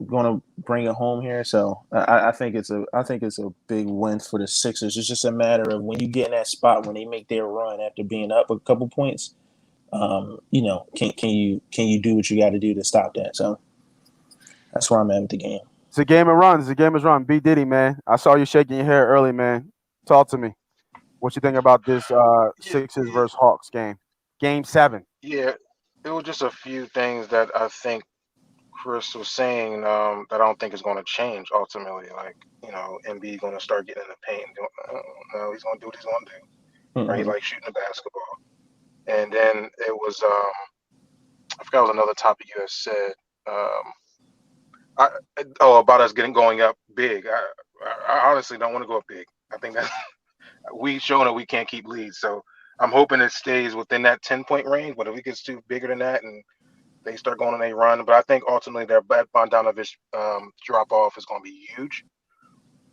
Speaker 6: gonna bring it home here. So I think it's a big win for the Sixers. It's just a matter of when you get in that spot when they make their run after being up a couple points. Can you do what you got to do to stop that? So that's where I'm at with the game.
Speaker 1: It's a game of runs. The game is run. B Diddy, man. I saw you shaking your hair early, man. Talk to me. What you think about this Sixers versus Hawks game? Game 7.
Speaker 5: Yeah, it was just a few things that I think Chris was saying that I don't think is going to change ultimately. Like, Embiid going to start getting in the paint. No, he's going to do what he's going to do.
Speaker 6: Mm-hmm.
Speaker 5: Right? He likes shooting the basketball. And then it was, I forgot what was another topic you had said. About us going up big. I honestly don't want to go up big. I think that we've shown that we can't keep leads. So I'm hoping it stays within that 10-point range. But if it gets too bigger than that and they start going on a run, but I think ultimately their Bogdanovich drop off is going to be huge.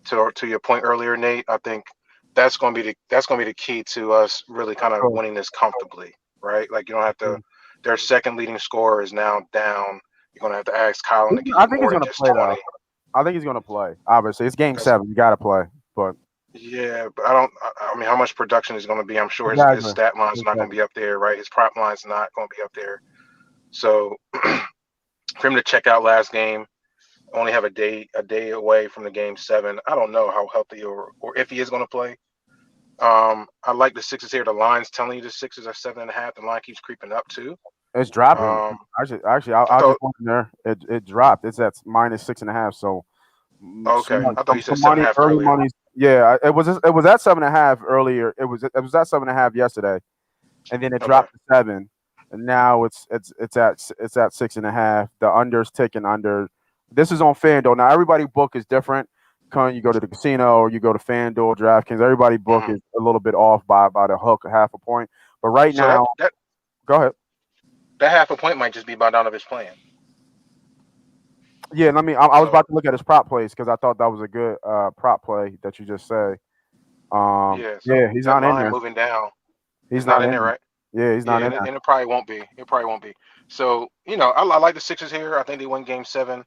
Speaker 5: To your point earlier, Nate, I think that's going to be the key to us really kind of winning this comfortably, right? Like, you don't have to. Their second leading scorer is now down. You're going to have to ask Colin to give
Speaker 1: I think
Speaker 5: more
Speaker 1: he's
Speaker 5: than
Speaker 1: going to
Speaker 5: just
Speaker 1: play
Speaker 5: 20.
Speaker 1: I think he's going to play. Obviously, it's game 7. You got to play. But
Speaker 5: yeah, but I mean, how much production is going to be? I'm sure his stat line's not going to be up there, right? His prop line's not going to be up there. So for him to check out last game, only have a day away from the game 7. I don't know how healthy or if he is going to play. I like the Sixers here. The line's telling you the Sixers are 7.5. The line keeps creeping up too.
Speaker 1: it's dropping. I just went in there. It dropped. It's at -6.5. So
Speaker 5: okay, I thought you said
Speaker 1: money,
Speaker 5: 7.5
Speaker 1: early
Speaker 5: earlier.
Speaker 1: money. Yeah, it was at 7.5 earlier. It was at 7.5 yesterday, and then it dropped to 7. And now it's at 6.5. The under's ticking under. This is on FanDuel. Now everybody book is different you go to the casino or you go to FanDuel, DraftKings, everybody book is a little bit off by about a hook, half a point. But right
Speaker 5: So
Speaker 1: now,
Speaker 5: that
Speaker 1: go ahead.
Speaker 5: that half a point might just be Bogdanovich playing.
Speaker 1: Yeah, I mean, I was about to look at his prop plays because I thought that was a good prop play that you just say.
Speaker 5: Yeah, so
Speaker 1: Yeah, he's
Speaker 5: that
Speaker 1: not in
Speaker 5: line
Speaker 1: there.
Speaker 5: moving down.
Speaker 1: He's
Speaker 5: It's not
Speaker 1: not
Speaker 5: in
Speaker 1: in
Speaker 5: there,
Speaker 1: there.
Speaker 5: right?
Speaker 1: Yeah, he's
Speaker 5: Yeah,
Speaker 1: not in
Speaker 5: and
Speaker 1: there.
Speaker 5: it probably won't be. It probably won't be. So, I like the Sixers here. I think they win game 7.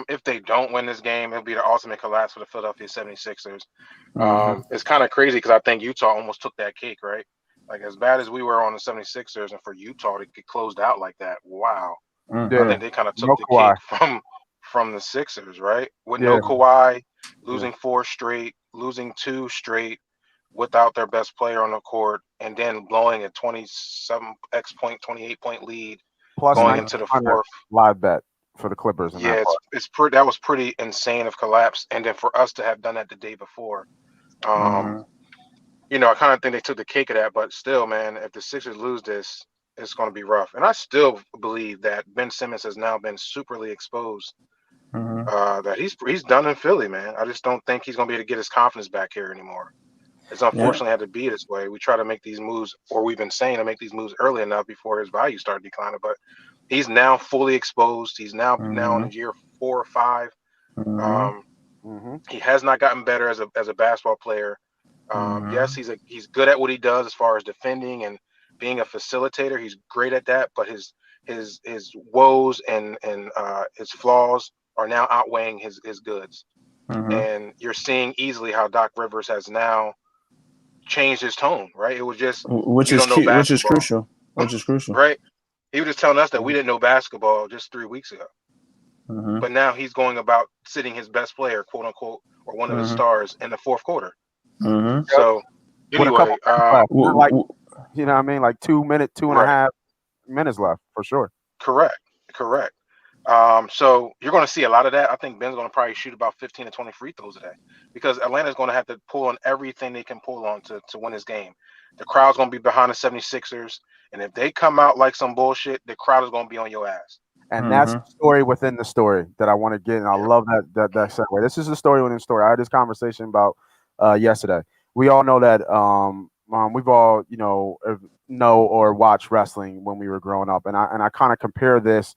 Speaker 5: If they don't win this game, it'll be the ultimate collapse for the Philadelphia 76ers. It's kind of crazy because I think Utah almost took that cake, right? Like, as bad as we were on the 76ers, and for Utah to get closed out like that, wow. I
Speaker 1: Yeah,
Speaker 5: think they kind of took
Speaker 1: no
Speaker 5: the
Speaker 1: Kawhi.
Speaker 5: cake from the Sixers, right? With
Speaker 1: Yeah.
Speaker 5: no Kawhi, losing 4 straight, losing 2 straight without their best player on the court, and then blowing a 28 point lead
Speaker 1: Plus
Speaker 5: going into the
Speaker 1: 1900
Speaker 5: fourth.
Speaker 1: live bet for the Clippers in that
Speaker 5: Yeah,
Speaker 1: part.
Speaker 5: that was pretty insane of collapse. And then for us to have done that the day before, I kind of think they took the cake of that. But still, man, if the Sixers lose this, it's going to be rough. And I still believe that Ben Simmons has now been superly exposed. That he's done in Philly, man. I just don't think he's going to be able to get his confidence back here anymore. It's unfortunately had to be this way. We try to make these moves, or we've been saying to make these moves early enough before his value started declining. But he's now fully exposed. He's now in year 4 or 5. He has not gotten better as a basketball player. Yes, he's good at what he does as far as defending and being a facilitator. He's great at that. But his woes and his flaws are now outweighing his goods. And you're seeing easily how Doc Rivers has now changed his tone, right? It was just
Speaker 6: which is crucial.
Speaker 5: Right? He was just telling us that we didn't know basketball just 3 weeks ago. But now he's going about sitting his best player, quote unquote, or one of his stars in the fourth quarter. So anyway,
Speaker 1: like, you know what I mean? Like 2 minutes, 2.5 minutes left for sure.
Speaker 5: Correct. So you're going to see a lot of that. I think Ben's going to probably shoot about 15 to 20 free throws today because Atlanta's going to have to pull on everything they can pull on to win this game. The crowd's going to be behind the 76ers. And if they come out like some bullshit, the crowd is going to be on your ass.
Speaker 1: And that's the story within the story that I want to get. And I love that segue. This is the story within the story. I had this conversation about yesterday. We all know that we've all, know or watch wrestling when we were growing up. And I kind of compare this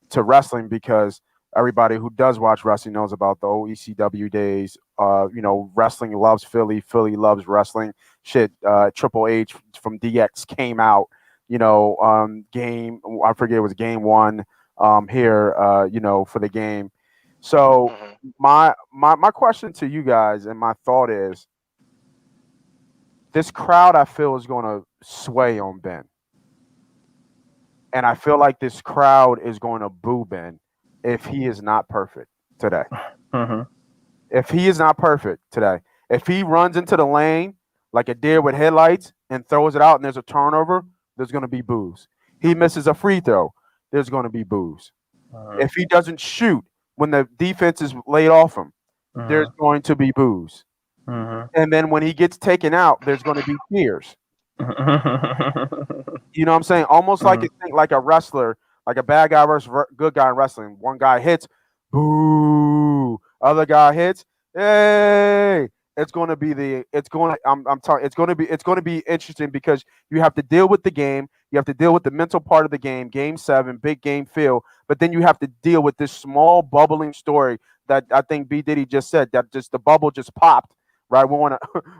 Speaker 1: to wrestling because everybody who does watch wrestling knows about the old ECW days. Wrestling loves Philly. Philly loves wrestling. Triple H from DX came out, game, I forget, it was game 1 here, for the game. So my question to you guys and my thought is, this crowd I feel is going to sway on Ben. And I feel like this crowd is going to boo Ben if he is not perfect today. If he is not perfect today, if he runs into the lane like a deer with headlights and throws it out and there's a turnover, there's going to be boos. He misses a free throw, there's going to be boos. If he doesn't shoot when the defense is laid off him, there's going to be boos. And then when he gets taken out, there's going to be tears. You know what I'm saying? Almost like a wrestler, like a bad guy versus good guy in wrestling. One guy hits, boo. Other guy hits, hey. It's going to be interesting because you have to deal with the game. You have to deal with the mental part of the game. Game 7, big game feel. But then you have to deal with this small bubbling story that I think B Diddy just said, that just the bubble just popped. Right, we're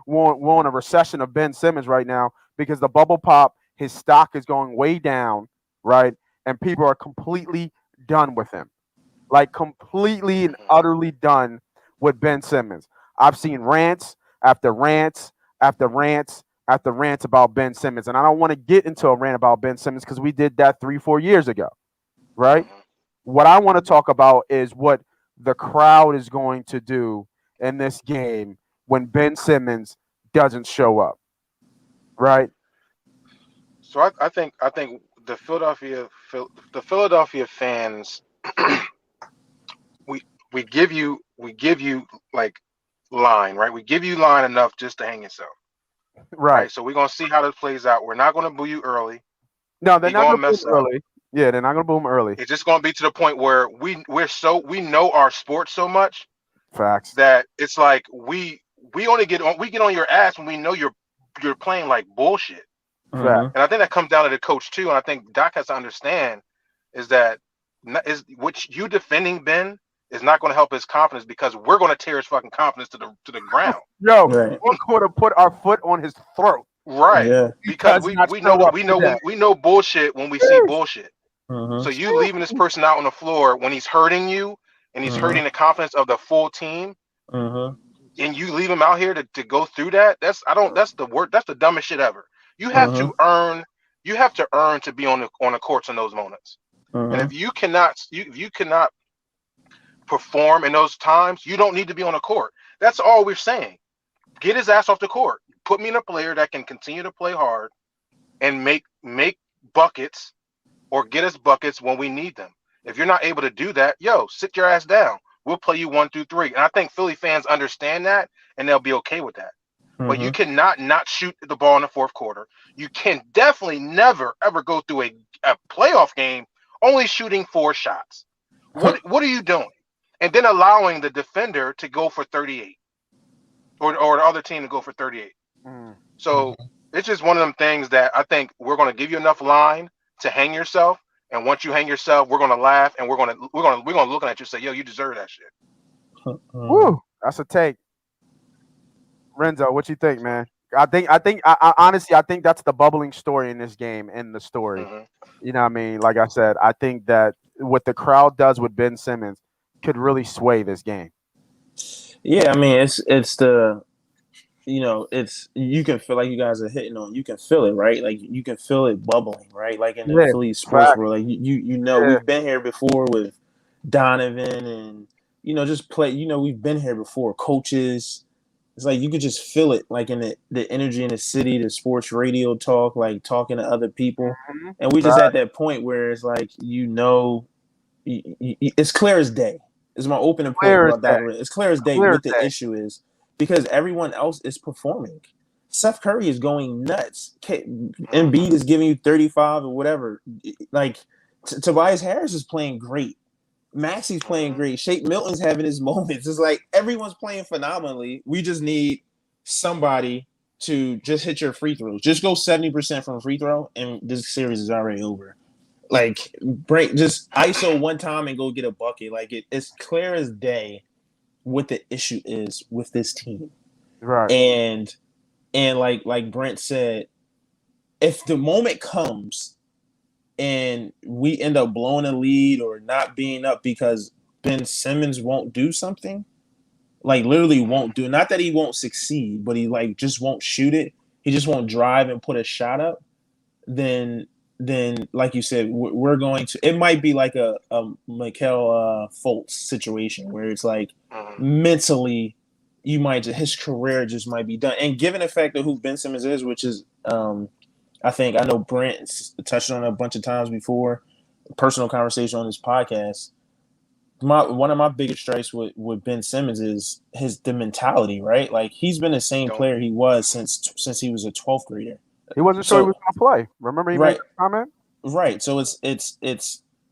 Speaker 1: on a recession of Ben Simmons right now because the bubble pop, his stock is going way down, right? And people are completely done with him, like completely and utterly done with Ben Simmons. I've seen rants after rants after rants after rants about Ben Simmons, and I don't want to get into a rant about Ben Simmons because we did that 3-4 years ago, right? What I want to talk about is what the crowd is going to do in this game when Ben Simmons doesn't show up, right?
Speaker 5: So I think the Philadelphia fans, we give you like line, right? We give you line enough just to hang yourself,
Speaker 1: right?
Speaker 5: So we're gonna see how this plays out. We're not gonna boo you early.
Speaker 1: No, they're not gonna mess up early. Yeah, they're not gonna boo him early.
Speaker 5: It's just gonna be to the point where we know our sport so much
Speaker 1: Facts.
Speaker 5: that it's like we get on your ass when we know you're playing like bullshit.
Speaker 1: Fact.
Speaker 5: And I think that comes down to the coach too. And I think Doc has to understand is that what you defending Ben is not going to help his confidence because we're going to tear his fucking confidence to the ground.
Speaker 1: Yo,
Speaker 6: Right.
Speaker 1: we're going to put our foot on his throat.
Speaker 5: Right.
Speaker 6: Yeah.
Speaker 5: Because we know bullshit when we see bullshit.
Speaker 6: Mhm.
Speaker 5: So you leaving this person out on the floor when he's hurting you and he's hurting the confidence of the full team,
Speaker 6: Mhm.
Speaker 5: and you leave him out here to go through that. That's the dumbest shit ever. You have to earn to be on the courts in those moments. And if you cannot perform in those times, you don't need to be on the court. That's all we're saying. Get his ass off the court. Put me in a player that can continue to play hard and make buckets or get us buckets when we need them. If you're not able to do that, sit your ass down. We'll play you 1 through 3. And I think Philly fans understand that and they'll be okay with that. But you cannot not shoot the ball in the fourth quarter. You can definitely never, ever go through a playoff game only shooting 4 shots. What are you doing? And then allowing the defender to go for 38 or the other team to go for 38. So it's just one of them things that I think we're going to give you enough line to hang yourself. And once you hang yourself, we're going to laugh and we're going to look at you and say, yo, you deserve that shit.
Speaker 1: Woo, that's a take. Renzo, what you think, man? I honestly, I think that's the bubbling story in this game and the story. You know what I mean? Like I said, I think that what the crowd does with Ben Simmons could really sway this game.
Speaker 6: Yeah, I mean, it's the, you can feel like you guys are hitting on. You can feel it, right? Like you can feel it bubbling, right? Like in the Philly sports world, like we've been here before with Donovan and just play. We've been here before. Coaches, it's like you could just feel it, like in the energy in the city, the sports radio talk, like talking to other people, and we just at that point where it's like it's clear as day. Is my opening point about that. It's clear as day what the issue is. Because everyone else is performing. Steph Curry is going nuts. Embiid is giving you 35 or whatever. Like, Tobias Harris is playing great. Maxi's playing great. Shake Milton's having his moments. It's like everyone's playing phenomenally. We just need somebody to just hit your free throws. Just go 70% from a free throw, and this series is already over. Like, just ISO one time and go get a bucket. Like, it's clear as day what the issue is with this team.
Speaker 1: Right.
Speaker 6: And like Brent said, if the moment comes and we end up blowing a lead or not being up because Ben Simmons won't do something, like literally won't do, not that he won't succeed, but he like just won't shoot it. He just won't drive and put a shot up. Then like you said, we're going to, it might be like a Mikel Fultz situation where it's like mentally his career just might be done. And given the fact of who Ben Simmons is, which is I know Brent touched on it a bunch of times before, personal conversation on this podcast. One of my biggest strikes with Ben Simmons is the mentality, right? Like he's been the same player he was since he was a 12th grader.
Speaker 1: He wasn't sure he was going to play. Remember he made a comment?
Speaker 6: Right. So it's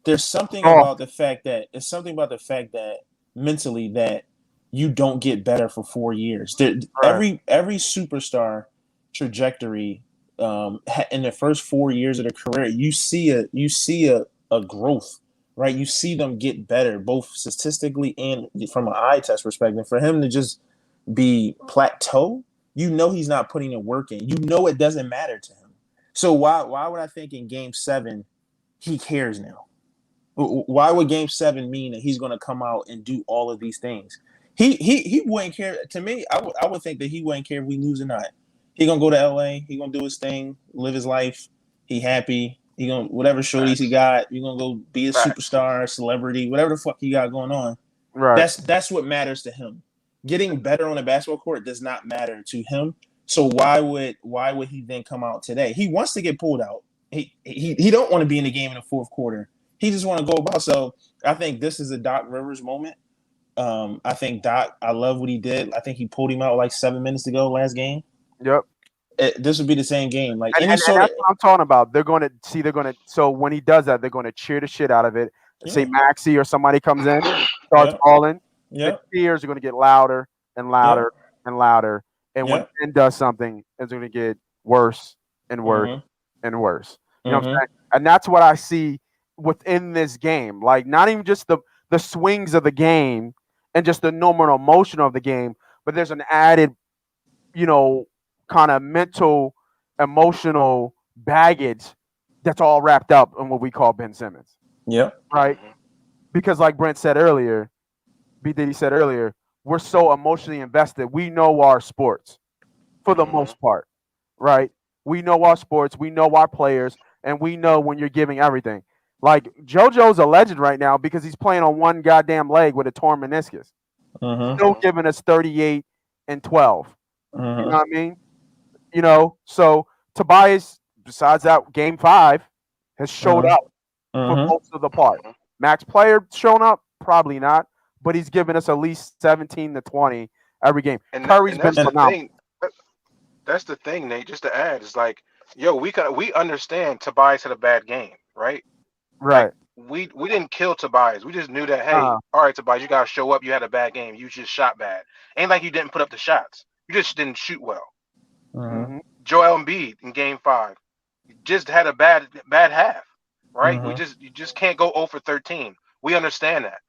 Speaker 6: there's something about the fact that mentally that you don't get better for 4 years. Every superstar trajectory in the first 4 years of their career, you see a growth, right? You see them get better, both statistically and from an eye test perspective. For him to just be plateau, he's not putting the work in. It doesn't matter to him. So why would I think in Game 7 he cares now? Why would Game 7 mean that he's going to come out and do all of these things? He wouldn't care. To me, I would think that he wouldn't care if we lose or not. He gonna go to LA. He gonna do his thing, live his life. He happy. He gonna whatever shorties he got. You gonna go be a superstar, celebrity, whatever the fuck he got going on.
Speaker 1: Right.
Speaker 6: That's what matters to him. Getting better on the basketball court does not matter to him. So why would he then come out today? He wants to get pulled out. He don't want to be in the game in the fourth quarter. He just want to go about. So I think this is a Doc Rivers moment. I think Doc, I love what he did. I think he pulled him out like 7 minutes to go last game.
Speaker 1: Yep.
Speaker 6: This would be the same game. Like
Speaker 1: and that's what I'm talking about. So when he does that, they're going to cheer the shit out of it. Say Maxi or somebody comes in, starts balling.
Speaker 6: Yep.
Speaker 1: The cheers are going to get louder and louder and louder. And when
Speaker 6: Yep.
Speaker 1: Ben does something, it's going to get worse and worse
Speaker 6: Mhm.
Speaker 1: and worse. You know what I'm
Speaker 6: Mhm.
Speaker 1: saying? And that's what I see within this game. Like, not even just the swings of the game and just the normal emotion of the game, but there's an added, kind of mental, emotional baggage that's all wrapped up in what we call Ben Simmons,
Speaker 6: Yep.
Speaker 1: right? Because like Brent said earlier, B Diddy said earlier, we're so emotionally invested. We know our sports for the most part, right? We know our sports, we know our players, and we know when you're giving everything. Like JoJo's a legend right now because he's playing on one goddamn leg with a torn meniscus. Still giving us 38 and 12. You know what I mean? So Tobias, besides that game 5, has showed up for most of the part. Max Player shown up? Probably not, but he's given us at least 17 to 20 every game. Curry's been
Speaker 5: that's the
Speaker 1: phenomenal.
Speaker 5: thing. That's the thing, Nate. Just to add, is like, yo, we understand Tobias had a bad game, right?
Speaker 1: Right.
Speaker 5: Like we didn't kill Tobias. We just knew that, hey, all right, Tobias, you gotta show up. You had a bad game. You just shot bad. Ain't like you didn't put up the shots. You just didn't shoot well. Joel Embiid in game 5 just had a bad half, right? You just can't go 0 for 13. We understand that.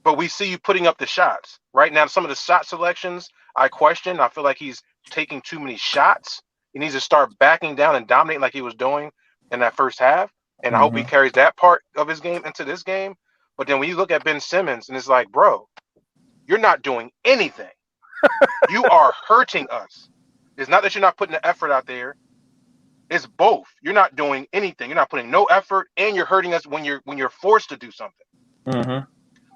Speaker 5: But we see you putting up the shots. Right now, some of the shot selections I question. I feel like he's taking too many shots. He needs to start backing down and dominating like he was doing in that first half. And I hope he carries that part of his game into this game. But then when you look at Ben Simmons, and it's like, bro, you're not doing anything. You are hurting us. It's not that you're not putting the effort out there. It's both. You're not doing anything. You're not putting no effort, and you're hurting us when you're forced to do something.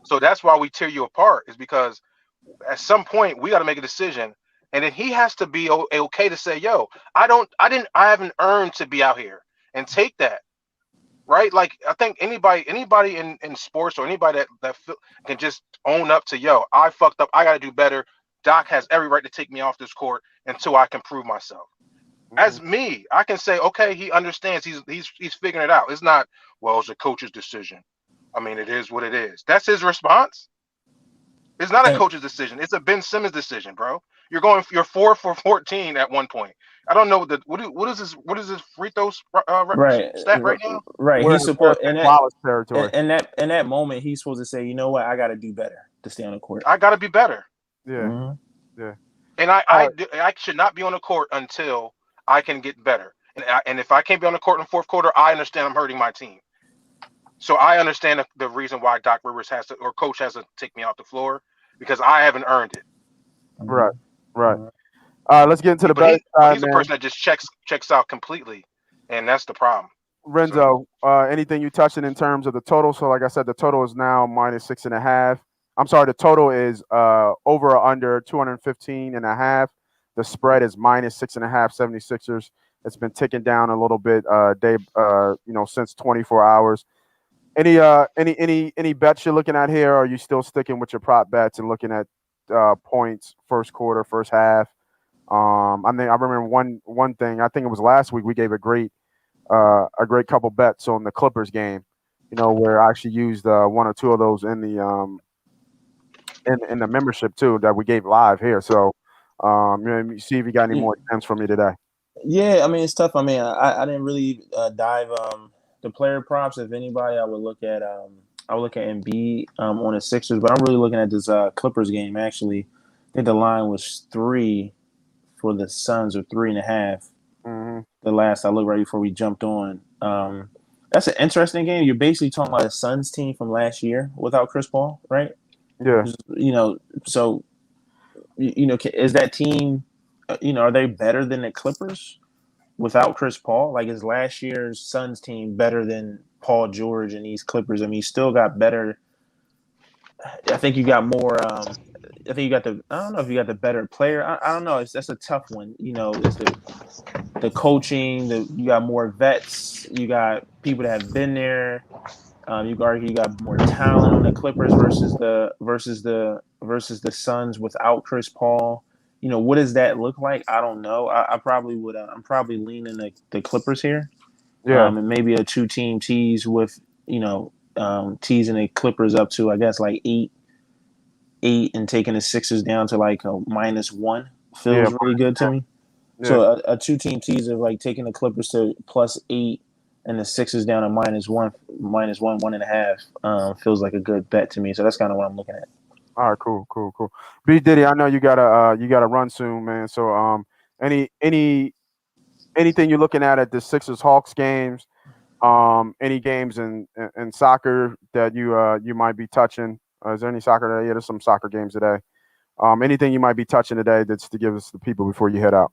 Speaker 5: So that's why we tear you apart, is because at some point we got to make a decision, and then he has to be okay to say, yo, I haven't earned to be out here, and take that, right? Like, I think anybody in sports, or anybody that can just own up to, yo, I fucked up, I got to do better. Doc has every right to take me off this court until I can prove myself. As me, I can say, okay, he understands. He's figuring it out. It's not, well, it's a coach's decision. I mean, it is what it is. That's his response. It's not a coach's decision. It's a Ben Simmons decision, bro. You're 4 for 14 at one point. I don't know what is this free throw stat right now?
Speaker 6: Right.
Speaker 1: We're
Speaker 6: He's supposed
Speaker 1: in Wallace territory.
Speaker 6: in that moment he's supposed to say, you know what, I got to do better to stay on the court.
Speaker 5: I got to be better.
Speaker 1: Yeah. Yeah.
Speaker 5: And I should not be on the court until I can get better. And if I can't be on the court in the fourth quarter, I understand I'm hurting my team. So I understand the reason why Doc Rivers has to, or coach has to, take me off the floor, because I haven't earned it.
Speaker 1: Right. Let's get into the better side,
Speaker 5: he's a person that just checks out completely, and that's the problem.
Speaker 1: Renzo, anything you touching in terms of the total? So, like I said, the total is now -6.5. I'm sorry, the total is over or under 215.5. The spread is -6.5. 76ers. It's been ticking down a little bit since 24 hours. Any bets you're looking at here? Or are you still sticking with your prop bets and looking at points, first quarter, first half? I remember one thing. I think it was last week we gave a great couple bets on the Clippers game. Where I actually used one or two of those in the membership too that we gave live here. So see if you got any more attempts for me today.
Speaker 6: Yeah, I mean, it's tough. I mean, I didn't really dive the player props. If anybody, I would look at Embiid on the Sixers, but I'm really looking at this Clippers game. Actually, I think the line was 3 for the Suns, or 3.5. The last I looked right before we jumped on. That's an interesting game. You're basically talking about a Suns team from last year without Chris Paul, right?
Speaker 1: Yeah.
Speaker 6: So is that team? Are they better than the Clippers without Chris Paul? Like, is last year's Suns team better than Paul George and these Clippers? I mean, you still got better. I think you got more. I think you got I don't know if you got the better player. I don't know. That's a tough one. It's the coaching. You got more vets. You got people that have been there. You can argue you got more talent on the Clippers versus the Suns without Chris Paul. What does that look like? I don't know. I probably would. I'm probably leaning the Clippers here.
Speaker 1: Yeah.
Speaker 6: And maybe a 2-team tease with teasing the Clippers up to, I guess, like 8 +8 and taking the Sixers down to like a -1
Speaker 1: Yeah,
Speaker 6: feels really good to me.
Speaker 1: yeah.
Speaker 6: So a 2-team teaser, like taking the Clippers to +8 and the Sixers down to -1, -1, 1.5, feels like a good bet to me. So that's kind of what I'm looking at.
Speaker 1: All right, cool. B Diddy, I know you gotta run soon, man. So anything you're looking at the Sixers Hawks games, any games in soccer that you might be touching? Is there any soccer today? Yeah, there's some soccer games today. Anything you might be touching today that's to give us the people before you head out?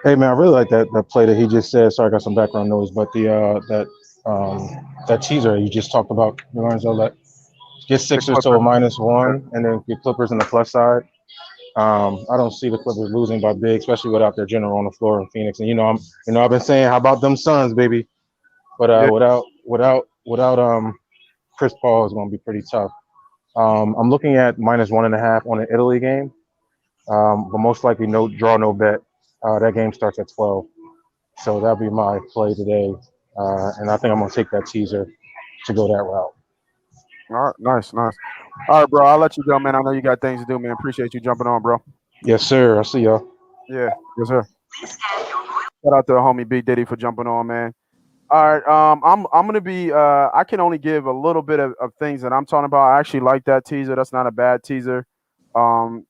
Speaker 7: Hey man, I really like that play that he just said. Sorry, I got some background noise, but the that teaser you just talked about, Lorenzo, that get Sixers to a -1 and then get Clippers on the plus side. I don't see the Clippers losing by big, especially without their general on the floor in Phoenix. And I've been saying, how about them Suns, baby? But
Speaker 1: Yeah.
Speaker 7: without Chris Paul is going to be pretty tough. I'm looking at -1.5 on the Italy game, but most likely no bet. That game starts at 12, so that'll be my play today, and I think I'm going to take that teaser to go that route.
Speaker 1: All right, nice. All right, bro. I'll let you go, man. I know you got things to do, man. Appreciate you jumping on, bro.
Speaker 7: Yes, sir. I'll see y'all.
Speaker 1: Yeah, yes, sir. Shout out to the homie B Diddy for jumping on, man. All right, I'm gonna be. I can only give a little bit of things that I'm talking about. I actually like that teaser. That's not a bad teaser. To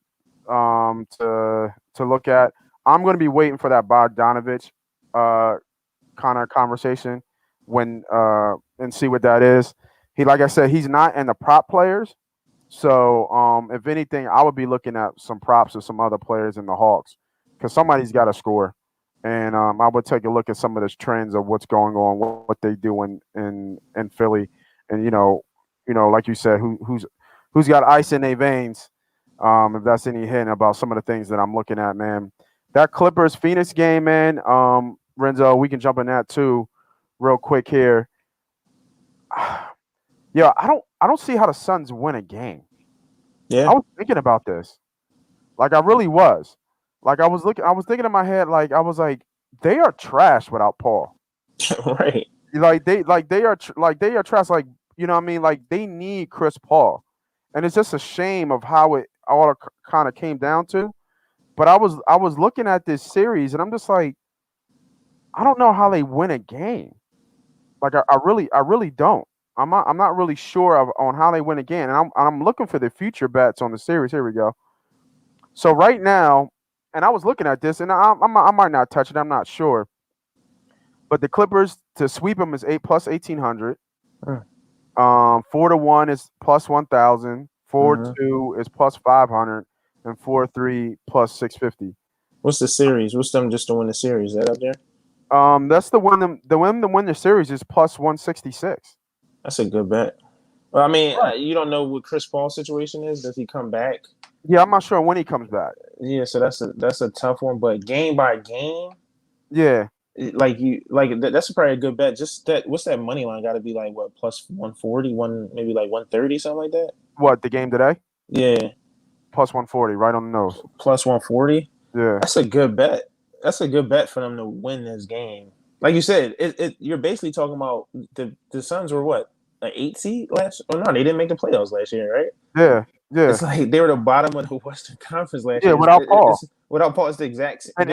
Speaker 1: look at. I'm gonna be waiting for that Bogdanovich kind of conversation when and see what that is. Like I said, he's not in the prop players. So if anything, I would be looking at some props of some other players in the Hawks because somebody's got to score. And I would take a look at some of the trends of what's going on, what they do in Philly, and like you said, who's got ice in their veins. If that's any hint about some of the things that I'm looking at, man. That Clippers Phoenix game, man. Renzo, we can jump in that too, real quick here. Yeah, I don't see how the Suns win a game.
Speaker 6: Yeah,
Speaker 1: I was thinking about this. Like I really was. Like I was thinking in my head, like I was like, they are trash without Paul.
Speaker 6: right.
Speaker 1: They are trash. Like, you know what I mean? Like they need Chris Paul. And it's just a shame of how it all kind of came down to. But I was looking at this series and I'm just like, I don't know how they win a game. Like I really don't. I'm not really sure on how they win again, and I'm looking for the future bets on the series. Here we go. So right now, and I was looking at this, and I might not touch it. I'm not sure, but the Clippers to sweep them is 1800. 4-1 is +1000. 4-2 is +500, and 4-3 +650.
Speaker 6: What's the series? What's them just to win the series? Is that up there?
Speaker 1: That's the one. The win to win the series is +166.
Speaker 6: That's a good bet. Well, I mean, you don't know what Chris Paul's situation is. Does he come back?
Speaker 1: Yeah, I'm not sure when he comes back.
Speaker 6: Yeah, so that's a tough one. But game by game,
Speaker 1: Yeah,
Speaker 6: that's probably a good bet. Just that, what's that money line? Got to be like what +140, maybe like 130, something like that.
Speaker 1: what the game today?
Speaker 6: Yeah,
Speaker 1: +140, right on the nose.
Speaker 6: +140.
Speaker 1: Yeah,
Speaker 6: That's a good bet. That's a good bet for them to win this game. Like you said, you're basically talking about the Suns were what, an 8 seed last? Oh no, they didn't make the playoffs last year, right?
Speaker 1: yeah.
Speaker 6: It's like they were the bottom of the Western Conference last year.
Speaker 1: Without Paul.
Speaker 6: Without Paul, it's the exact.
Speaker 1: And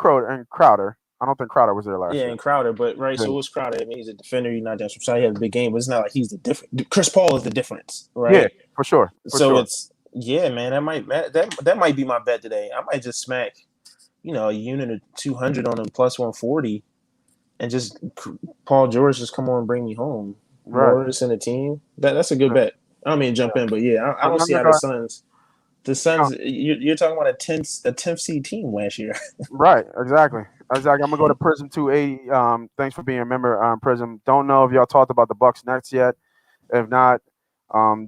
Speaker 1: Crowder. I don't think Crowder was there last year.
Speaker 6: Yeah, and Crowder, but right. So what's Crowder? I mean, he's a defender. He's not just he has a big game, but it's not like he's the difference. Chris Paul is the difference, right?
Speaker 1: Yeah, for sure.
Speaker 6: It's man. That might be my bet today. I might just smack, a unit of 200 on a +140, and just Paul George just come on and bring me home.
Speaker 1: Right.
Speaker 6: Morris and the team. That's a good bet. I don't mean to jump in, but yeah, I don't see how the Suns. The Suns, you're talking about a 10th seed team last year.
Speaker 1: Right, exactly. I'm gonna go to Prism 280. Thanks for being a member, Prism. Don't know if y'all talked about the Bucks Nets yet. If not,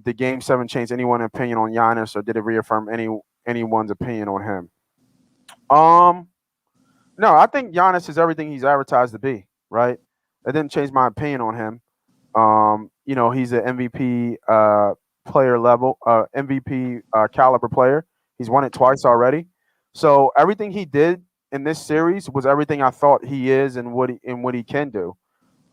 Speaker 1: did Game 7 change anyone's opinion on Giannis, or did it reaffirm anyone's opinion on him? No, I think Giannis is everything he's advertised to be. Right, it didn't change my opinion on him. He's an MVP player level, MVP caliber player. He's won it twice already. So everything he did in this series was everything I thought he is and what he can do.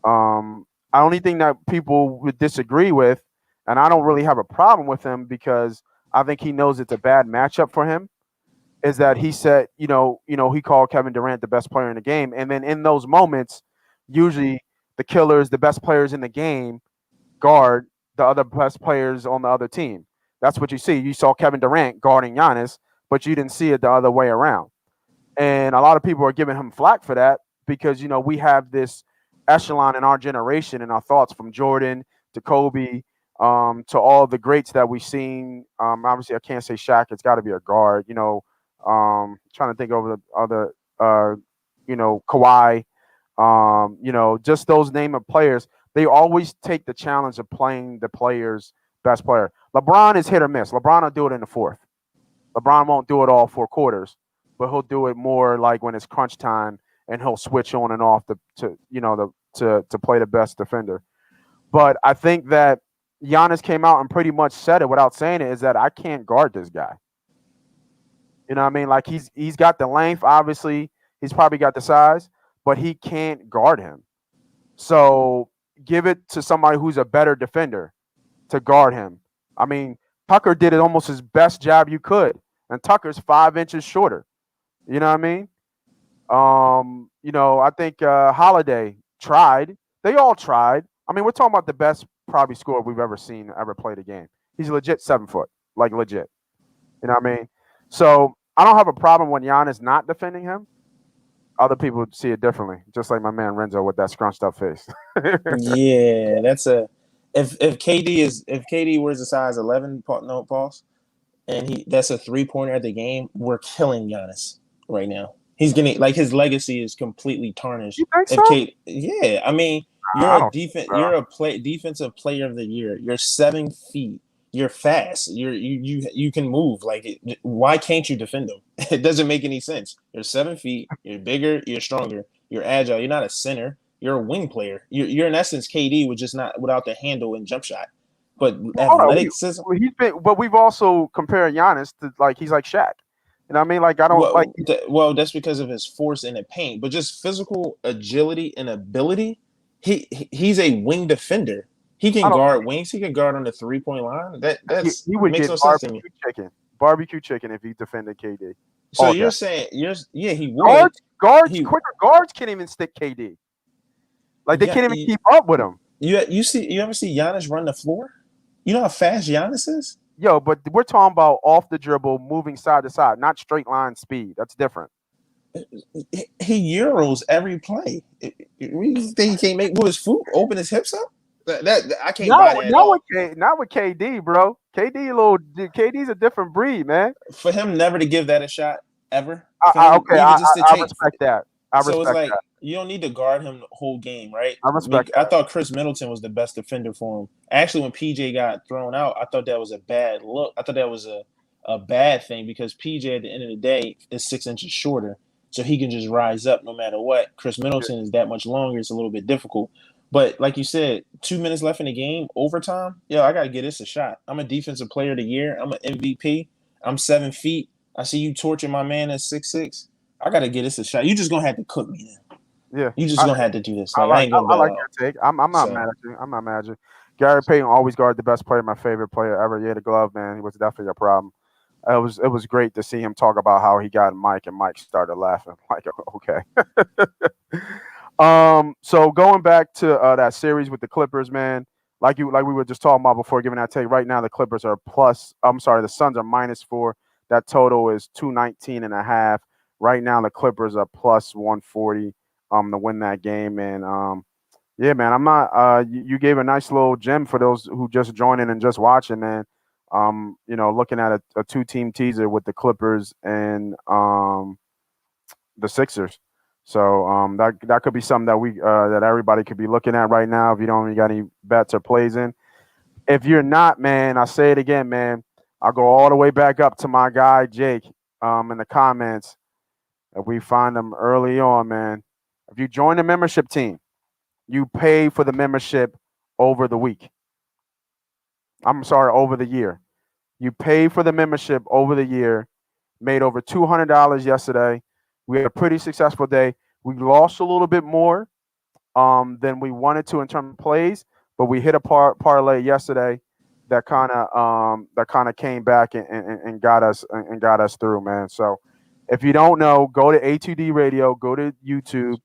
Speaker 1: The only thing that people would disagree with, and I don't really have a problem with him because I think he knows it's a bad matchup for him. Is that he said, he called Kevin Durant the best player in the game, and then in those moments, usually the killers, the best players in the game, guard the other best players on the other team. That's what you see. You saw Kevin Durant guarding Giannis, but you didn't see it the other way around. And a lot of people are giving him flack for that because we have this echelon in our generation and our thoughts from Jordan to Kobe, to all the greats that we've seen. Obviously, I can't say Shaq. It's got to be a guard. Trying to think over the other, Kawhi. Just those name of players. They always take the challenge of playing the player's best player. LeBron is hit or miss. LeBron will do it in the fourth. LeBron won't do it all 4 quarters, but he'll do it more like when it's crunch time, and he'll switch on and off to play the best defender. But I think that Giannis came out and pretty much said it without saying it, is that I can't guard this guy. You know what I mean? Like he's got the length, obviously. He's probably got the size, but he can't guard him. So give it to somebody who's a better defender to guard him. I mean, Tucker did it almost his best job you could, and Tucker's 5 inches shorter. You know what I mean? I think Holiday tried. They all tried. I mean, we're talking about the best probably scorer we've ever seen ever play the game. He's legit 7 foot, like legit. You know what I mean? So I don't have a problem when Giannis not defending him. Other people see it differently, just like my man Renzo with that scrunched up face.
Speaker 6: Yeah, that's a if KD wears a size 11 pause, and that's a 3-pointer at the game, we're killing Giannis right now. He's getting his legacy is completely tarnished.
Speaker 1: You think so?
Speaker 6: Yeah, I mean, you're a defensive player of the year. You're 7 feet. You're fast. You can move. Why can't you defend them? It doesn't make any sense. You're 7 feet. You're bigger. You're stronger. You're agile. You're not a center. You're a wing player. You're in essence KD with just not without the handle and jump shot. But athleticism.
Speaker 1: But we've also compared Giannis to he's like Shaq. You know what I mean? Like I don't
Speaker 6: Well, that's because of his force in the paint, but just physical agility and ability. He's a wing defender. He can guard wings. He can guard on the 3-point line. He would
Speaker 1: makes
Speaker 6: get
Speaker 1: no sense to me. Barbecue chicken if he defended KD.
Speaker 6: So you're saying he would.
Speaker 1: Guards can't even stick KD. Like they can't even keep up with him.
Speaker 6: You ever see Giannis run the floor? You know how fast Giannis is?
Speaker 1: Yo, but we're talking about off the dribble, moving side to side, not straight line speed. That's different.
Speaker 6: He euros every play. You think he can't move his foot, open his hips up? That I can't buy that.
Speaker 1: Not with KD, bro. KD's a different breed, man.
Speaker 6: For him never to give that a shot ever.
Speaker 1: I respect that. It's like
Speaker 6: you don't need to guard him the whole game, right?
Speaker 1: I respect that.
Speaker 6: I thought Chris Middleton was the best defender for him. Actually, when PJ got thrown out, I thought that was a bad look. I thought that was a bad thing because PJ at the end of the day is 6 inches shorter, so he can just rise up no matter what. Chris Middleton is that much longer. It's a little bit difficult. But like you said, 2 minutes left in the game, overtime. Yo, I gotta get this a shot. I'm a defensive player of the year. I'm an MVP. I'm 7 feet. I see you torture my man at 6'6". I gotta get this a shot. You just gonna have to cook me then.
Speaker 1: Yeah,
Speaker 6: you just gonna have to do this.
Speaker 1: I like your take. I'm not mad at you. I'm not mad at you. Gary Payton always guarded the best player, my favorite player ever. Yeah, the glove man. He was definitely a problem. It was great to see him talk about how he got Mike and Mike started laughing. Like, okay. So going back to that series with the Clippers, man, like we were just talking about before giving that take, right now the Clippers are the Suns are -4. That total is 219.5. Right now the Clippers are +140 to win that game. And yeah, man, I'm not you gave a nice little gem for those who just joining and just watching, man. Looking at a 2-team teaser with the Clippers and the Sixers. So that could be something that everybody could be looking at right now if you don't got any bets or plays in. If you're not, man, I say it again, man. I'll go all the way back up to my guy Jake in the comments. If we find him early on, man. If you join the membership team, you pay for the membership over the week. Over the year. You pay for the membership over the year. Made over $200 yesterday. We had a pretty successful day. We lost a little bit more than we wanted to in terms of plays, but we hit a parlay yesterday. that kind of came back and got us through, man. So if you don't know, go to A2D Radio, go to YouTube,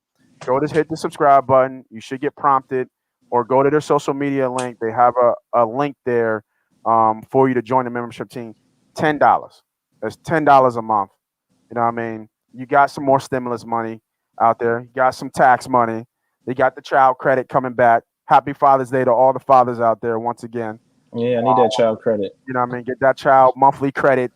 Speaker 1: hit the subscribe button. You should get prompted, or go to their social media link. They have a link there for you to join the membership team. $10. That's $10 a month. You know what I mean? You got some more stimulus money out there. You got some tax money. You got the child credit coming back. Happy Father's Day to all the fathers out there once again.
Speaker 6: Yeah, I need that child credit.
Speaker 1: You know what I mean? Get that child monthly credit.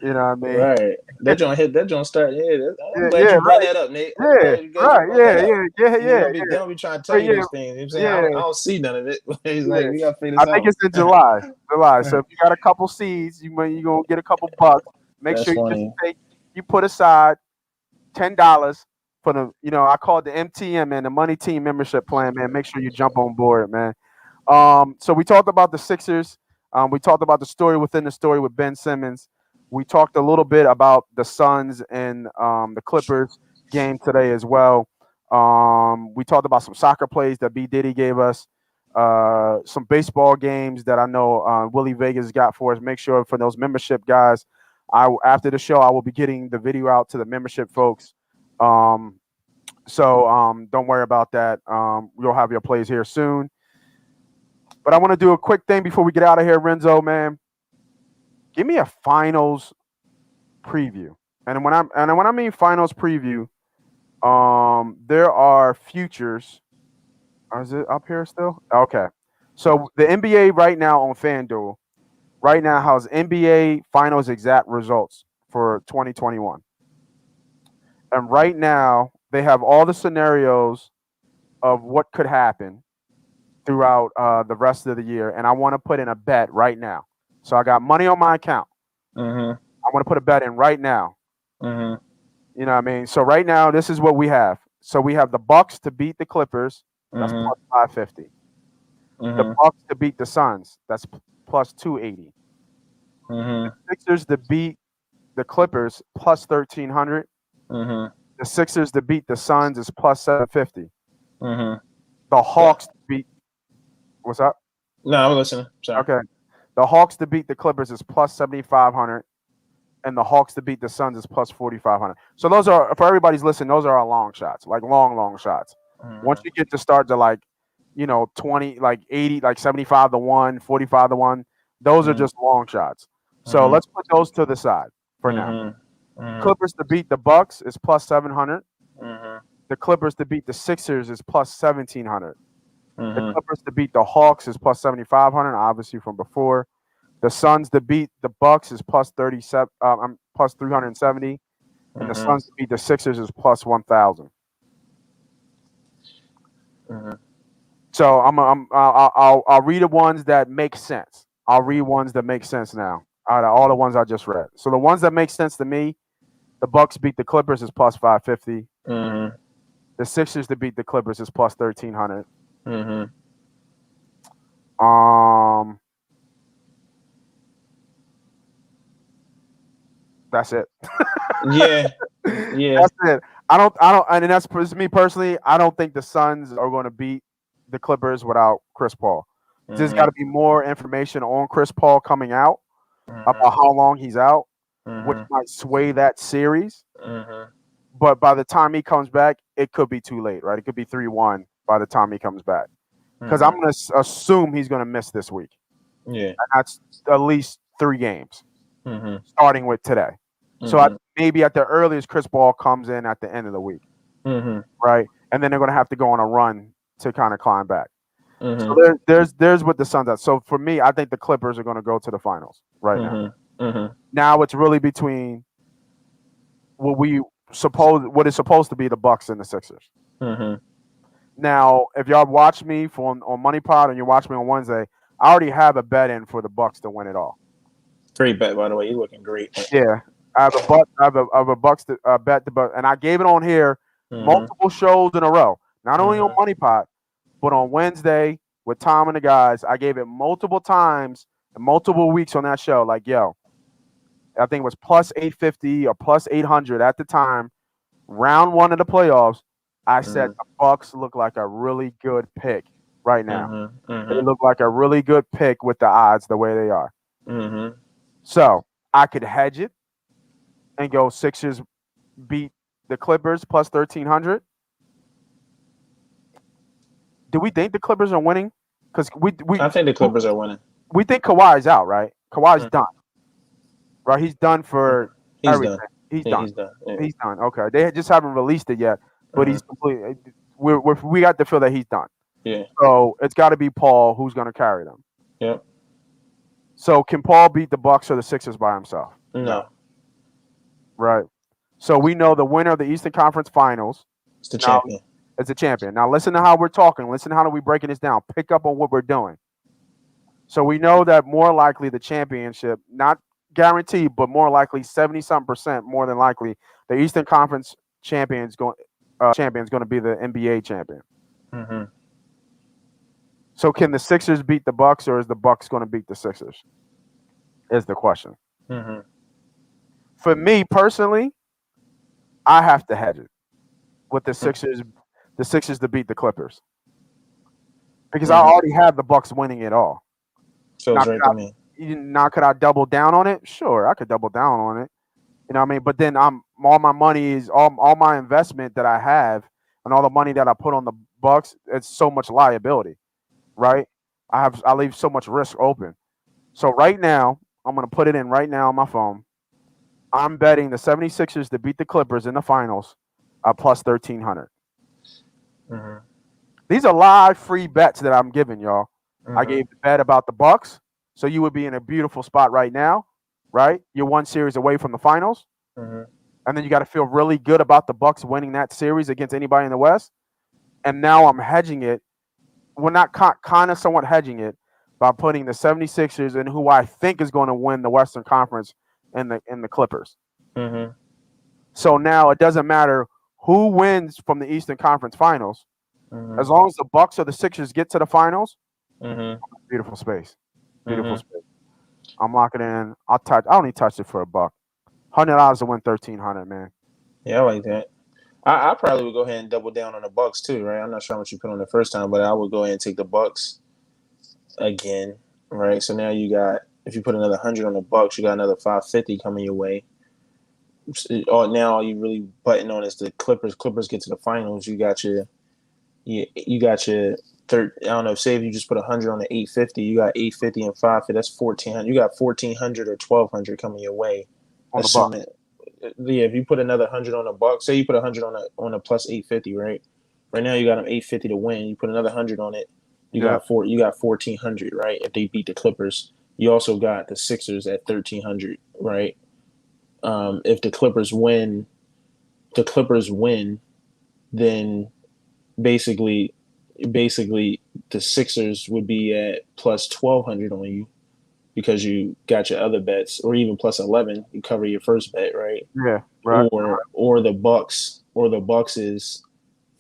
Speaker 1: You know what I mean?
Speaker 6: Right. That joint start. Yeah, I'm glad
Speaker 1: Yeah,
Speaker 6: you brought that up, Nate. I'm glad you
Speaker 1: right.
Speaker 6: brought that up.
Speaker 1: Yeah.
Speaker 6: They don't be trying to tell you these things. You know what I'm saying? I don't see none of it. He's like, we gotta figure this
Speaker 1: I
Speaker 6: out.
Speaker 1: think it's in July. So if you got a couple seeds, you're gonna get a couple bucks. Make
Speaker 6: That's
Speaker 1: sure you
Speaker 6: funny.
Speaker 1: you put aside $10 for the, I call it the MTM, man, the Money Team Membership Plan, man. Make sure you jump on board, man. So we talked about the Sixers. We talked about the story within the story with Ben Simmons. We talked a little bit about the Suns and the Clippers game today as well. We talked about some soccer plays that B. Diddy gave us, some baseball games that I know Willie Vegas got for us. Make sure for those membership guys, after the show, I will be getting the video out to the membership folks. So don't worry about that. We'll have your plays here soon. But I want to do a quick thing before we get out of here, Renzo, man. Give me a finals preview. And when I mean finals preview, there are futures. Is it up here still? Okay. So the NBA right now on FanDuel right now has NBA finals exact results for 2021. And right now they have all the scenarios of what could happen throughout the rest of the year. And I want to put in a bet right now. So I got money on my account.
Speaker 6: Mm-hmm.
Speaker 1: I want to put a bet in right now.
Speaker 6: Mm-hmm.
Speaker 1: You know what I mean? So right now, this is what we have. So we have the Bucks to beat the Clippers. That's plus 550. The Bucks to beat the Suns. That's plus 280. The Sixers to beat the Clippers plus 1300. The Sixers to beat the Suns is plus 750. The Hawks to beat. What's up?
Speaker 6: No, I'm listening. Sorry.
Speaker 1: Okay. The Hawks to beat the Clippers is plus 7,500, and the Hawks to beat the Suns is plus 4,500. So those are, for everybody's listening, those are our long shots, like long shots. Once you get to start to 20, 80, 75 to 1, 45 to 1, those are just long shots. So let's put those to the side for now. Clippers to beat the Bucks is plus 700. The Clippers to beat the Sixers is plus 1,700. The Clippers to beat the Hawks is plus 7,500, obviously from before. The Suns to beat the Bucks is plus 37, plus 370, and the Suns to beat the Sixers is plus 1,000. So I'll read the ones that make sense. I'll read ones that make sense now out of all the ones I just read. So the ones that make sense to me, the Bucks beat the Clippers is plus 550. The Sixers to beat the Clippers is plus 1,300. That's it.
Speaker 6: Yeah.
Speaker 1: That's it. I don't, and that's me personally. I don't think the Suns are going to beat the Clippers without Chris Paul. There's got to be more information on Chris Paul coming out about how long he's out, which might sway that series. But by the time he comes back, it could be too late, right? It could be 3-1 by the time he comes back. Because I'm going to assume he's going to miss this week.
Speaker 6: Yeah.
Speaker 1: And that's at least 3 games, starting with today. So maybe at the earliest, Chris Paul comes in at the end of the week, right? And then they're going to have to go on a run to kind of climb back. So there's what the Suns are. So for me, I think the Clippers are going to go to the finals right now. Now it's really between what is supposed to be the Bucks and the Sixers. Now, if y'all watch me on MoneyPot and you watch me on Wednesday, I already have a bet in for the Bucks to win it all.
Speaker 6: Great bet, by the way. You're looking great.
Speaker 1: Yeah, I have a Bucks to bet and I gave it on here multiple shows in a row. Not only on MoneyPot, but on Wednesday with Tom and the guys. I gave it multiple times and multiple weeks on that show. Like, yo, I think it was plus 850 or plus 800 at the time. Round 1 of the playoffs. I said the Bucks look like a really good pick right now. They
Speaker 6: Mm-hmm.
Speaker 1: look like a really good pick with the odds the way they are.
Speaker 6: Mm-hmm.
Speaker 1: So I could hedge it and go Sixers beat the Clippers plus 1,300. Do we think the Clippers are winning? Because
Speaker 6: I think the Clippers are winning.
Speaker 1: we think Kawhi's out, right? Kawhi's
Speaker 6: Mm-hmm.
Speaker 1: done, right? He's done for
Speaker 6: He's
Speaker 1: everything.
Speaker 6: done.
Speaker 1: He's
Speaker 6: Yeah,
Speaker 1: done.
Speaker 6: he's done. Yeah.
Speaker 1: He's done. Okay, they just haven't released it yet, but he's
Speaker 6: Uh-huh.
Speaker 1: completely. We got to feel that he's done.
Speaker 6: Yeah.
Speaker 1: So it's got to be Paul who's going to carry them.
Speaker 6: Yep.
Speaker 1: So can Paul beat the Bucks or the Sixers by himself?
Speaker 6: No.
Speaker 1: Right. So we know the winner of the Eastern Conference Finals
Speaker 6: It's the
Speaker 1: now
Speaker 6: champion.
Speaker 1: is the champion. Now listen to how we're talking. Listen to how we're breaking this down. Pick up on what we're doing. So we know that more likely the championship, not guaranteed, but more likely 70-something% more than likely the Eastern Conference champion is going to be the NBA champion.
Speaker 6: Mm-hmm.
Speaker 1: So can the Sixers beat the Bucks, or is the Bucks going to beat the Sixers? Is the question.
Speaker 6: Mm-hmm.
Speaker 1: For me personally, I have to hedge it with the Sixers to beat the Clippers. Because I already have the Bucks winning it all.
Speaker 6: Feels right to me.
Speaker 1: Now could I double down on it? Sure, I could double down on it. You know what I mean? But then all my money is all my investment that I have and all the money that I put on the Bucks, it's so much liability. Right? I leave so much risk open. So right now, I'm gonna put it in right now on my phone. I'm betting the 76ers to beat the Clippers in the finals plus 1,300.
Speaker 6: Mm-hmm.
Speaker 1: These are live free bets that I'm giving y'all.
Speaker 6: Mm-hmm.
Speaker 1: I gave the bet about the Bucks, so you would be in a beautiful spot right now, right? You're one series away from the finals,
Speaker 6: Mm-hmm.
Speaker 1: and then you got to feel really good about the Bucks winning that series against anybody in the West. And now I'm hedging it. We're not kind of somewhat hedging it by putting the 76ers in who I think is going to win the Western Conference in the Clippers.
Speaker 6: Mm-hmm.
Speaker 1: So now it doesn't matter who wins from the Eastern Conference Finals,
Speaker 6: Mm-hmm.
Speaker 1: as long as the Bucks or the Sixers get to the finals.
Speaker 6: Mm-hmm.
Speaker 1: Beautiful space. Beautiful space. I'm locking it in. I only touched it for $1. $100 to win 1,300, man.
Speaker 6: Yeah, I like that. I probably would go ahead and double down on the Bucks too, right? I'm not sure how much you put on the first time, but I would go ahead and take the Bucks again, right? So now you got, if you put another 100 on the Bucks, you got another 550 coming your way. Now all you really butting on is the Clippers. Clippers get to the finals. You got your third. I don't know. Say if you just put 100 on the 850, you got 850 and 550. That's 1,400. You got 1,400 or 1,200 coming your way.
Speaker 1: On the Bucks.
Speaker 6: Yeah, if you put another 100 on the Bucks, say you put 100 on a plus 850, right? Right now you got them 850 to win. You put another 100 on it, you got 1,400, right? If they beat the Clippers, you also got the Sixers at 1,300, right? If the Clippers win, then basically the Sixers would be at plus 1,200 on you, because you got your other bets, or even plus 11, you cover your first bet, right?
Speaker 1: Yeah, right.
Speaker 6: Or the Bucks is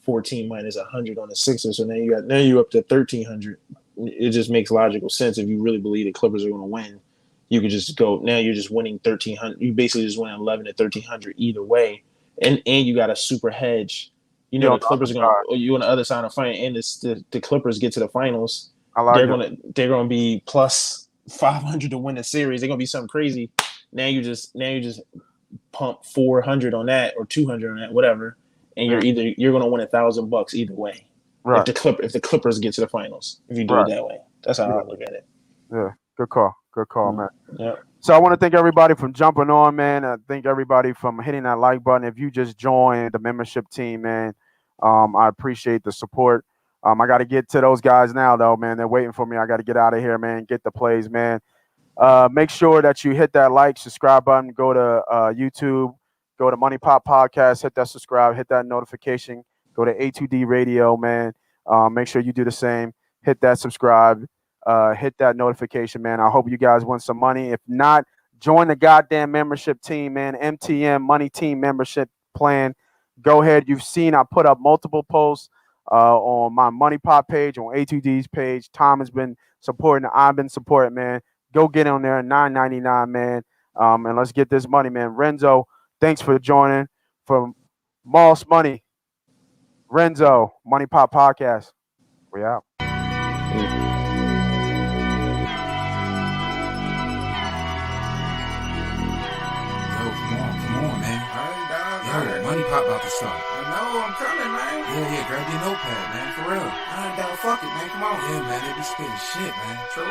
Speaker 6: 14 minus 100 on the Sixers, so now you're up to 1,300. It just makes logical sense. If you really believe the Clippers are going to win, you could just go. Now you're just winning 1,300. You basically just win 11 to 1,300 either way, and you got a super hedge. You know, the Clippers are going to, you on the other side of the fight, and the Clippers get to the finals. They're going to be plus 500 to win the series. They're gonna be something crazy. Now you just pump 400 on that, or 200 on that, whatever, and you're gonna win $1,000 either way. Right. If the Clippers get to the finals, if you do it that way, that's how I look at it.
Speaker 1: Yeah, good call, man.
Speaker 6: Yeah.
Speaker 1: So I want to thank everybody from jumping on, man. I thank everybody from hitting that like button. If you just joined the membership team, man, I appreciate the support. I got to get to those guys now, though, man. They're waiting for me. I got to get out of here, man. Get the plays, man. Make sure that you hit that like, subscribe button. Go to YouTube. Go to MoneyPot Podcast. Hit that subscribe. Hit that notification. Go to A2D Radio, man. Make sure you do the same. Hit that subscribe. Hit that notification, man. I hope you guys win some money. If not, join the goddamn membership team, man. MTM Money Team membership plan. Go ahead. You've seen I put up multiple posts on my MoneyPot page, on A2D's page. Tom has been supporting. I've been supporting, man. Go get on there, $9.99, man. And let's get this money, man. Renzo, thanks for joining. From Moss Money, Renzo, MoneyPot Podcast. We out.
Speaker 8: Come on, man. Yo, MoneyPot about to start.
Speaker 9: I know, I'm coming, man.
Speaker 8: Yeah, grab your notepad, man, for real.
Speaker 9: Alright, dog, fuck it, man. Come on.
Speaker 8: Yeah, man, they be spitting shit, man.
Speaker 9: True.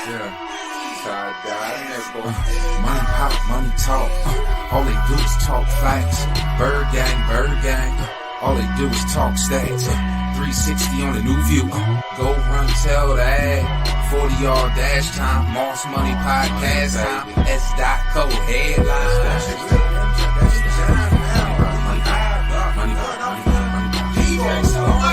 Speaker 8: Yeah.
Speaker 9: Side guy, that boy.
Speaker 8: Money pop, money talk. All they do is talk facts. Bird gang. All they do is talk stats. 360 on the new view. Go run, tell the ad. 40-yard dash time. Moss Money Podcast time. S.co headline.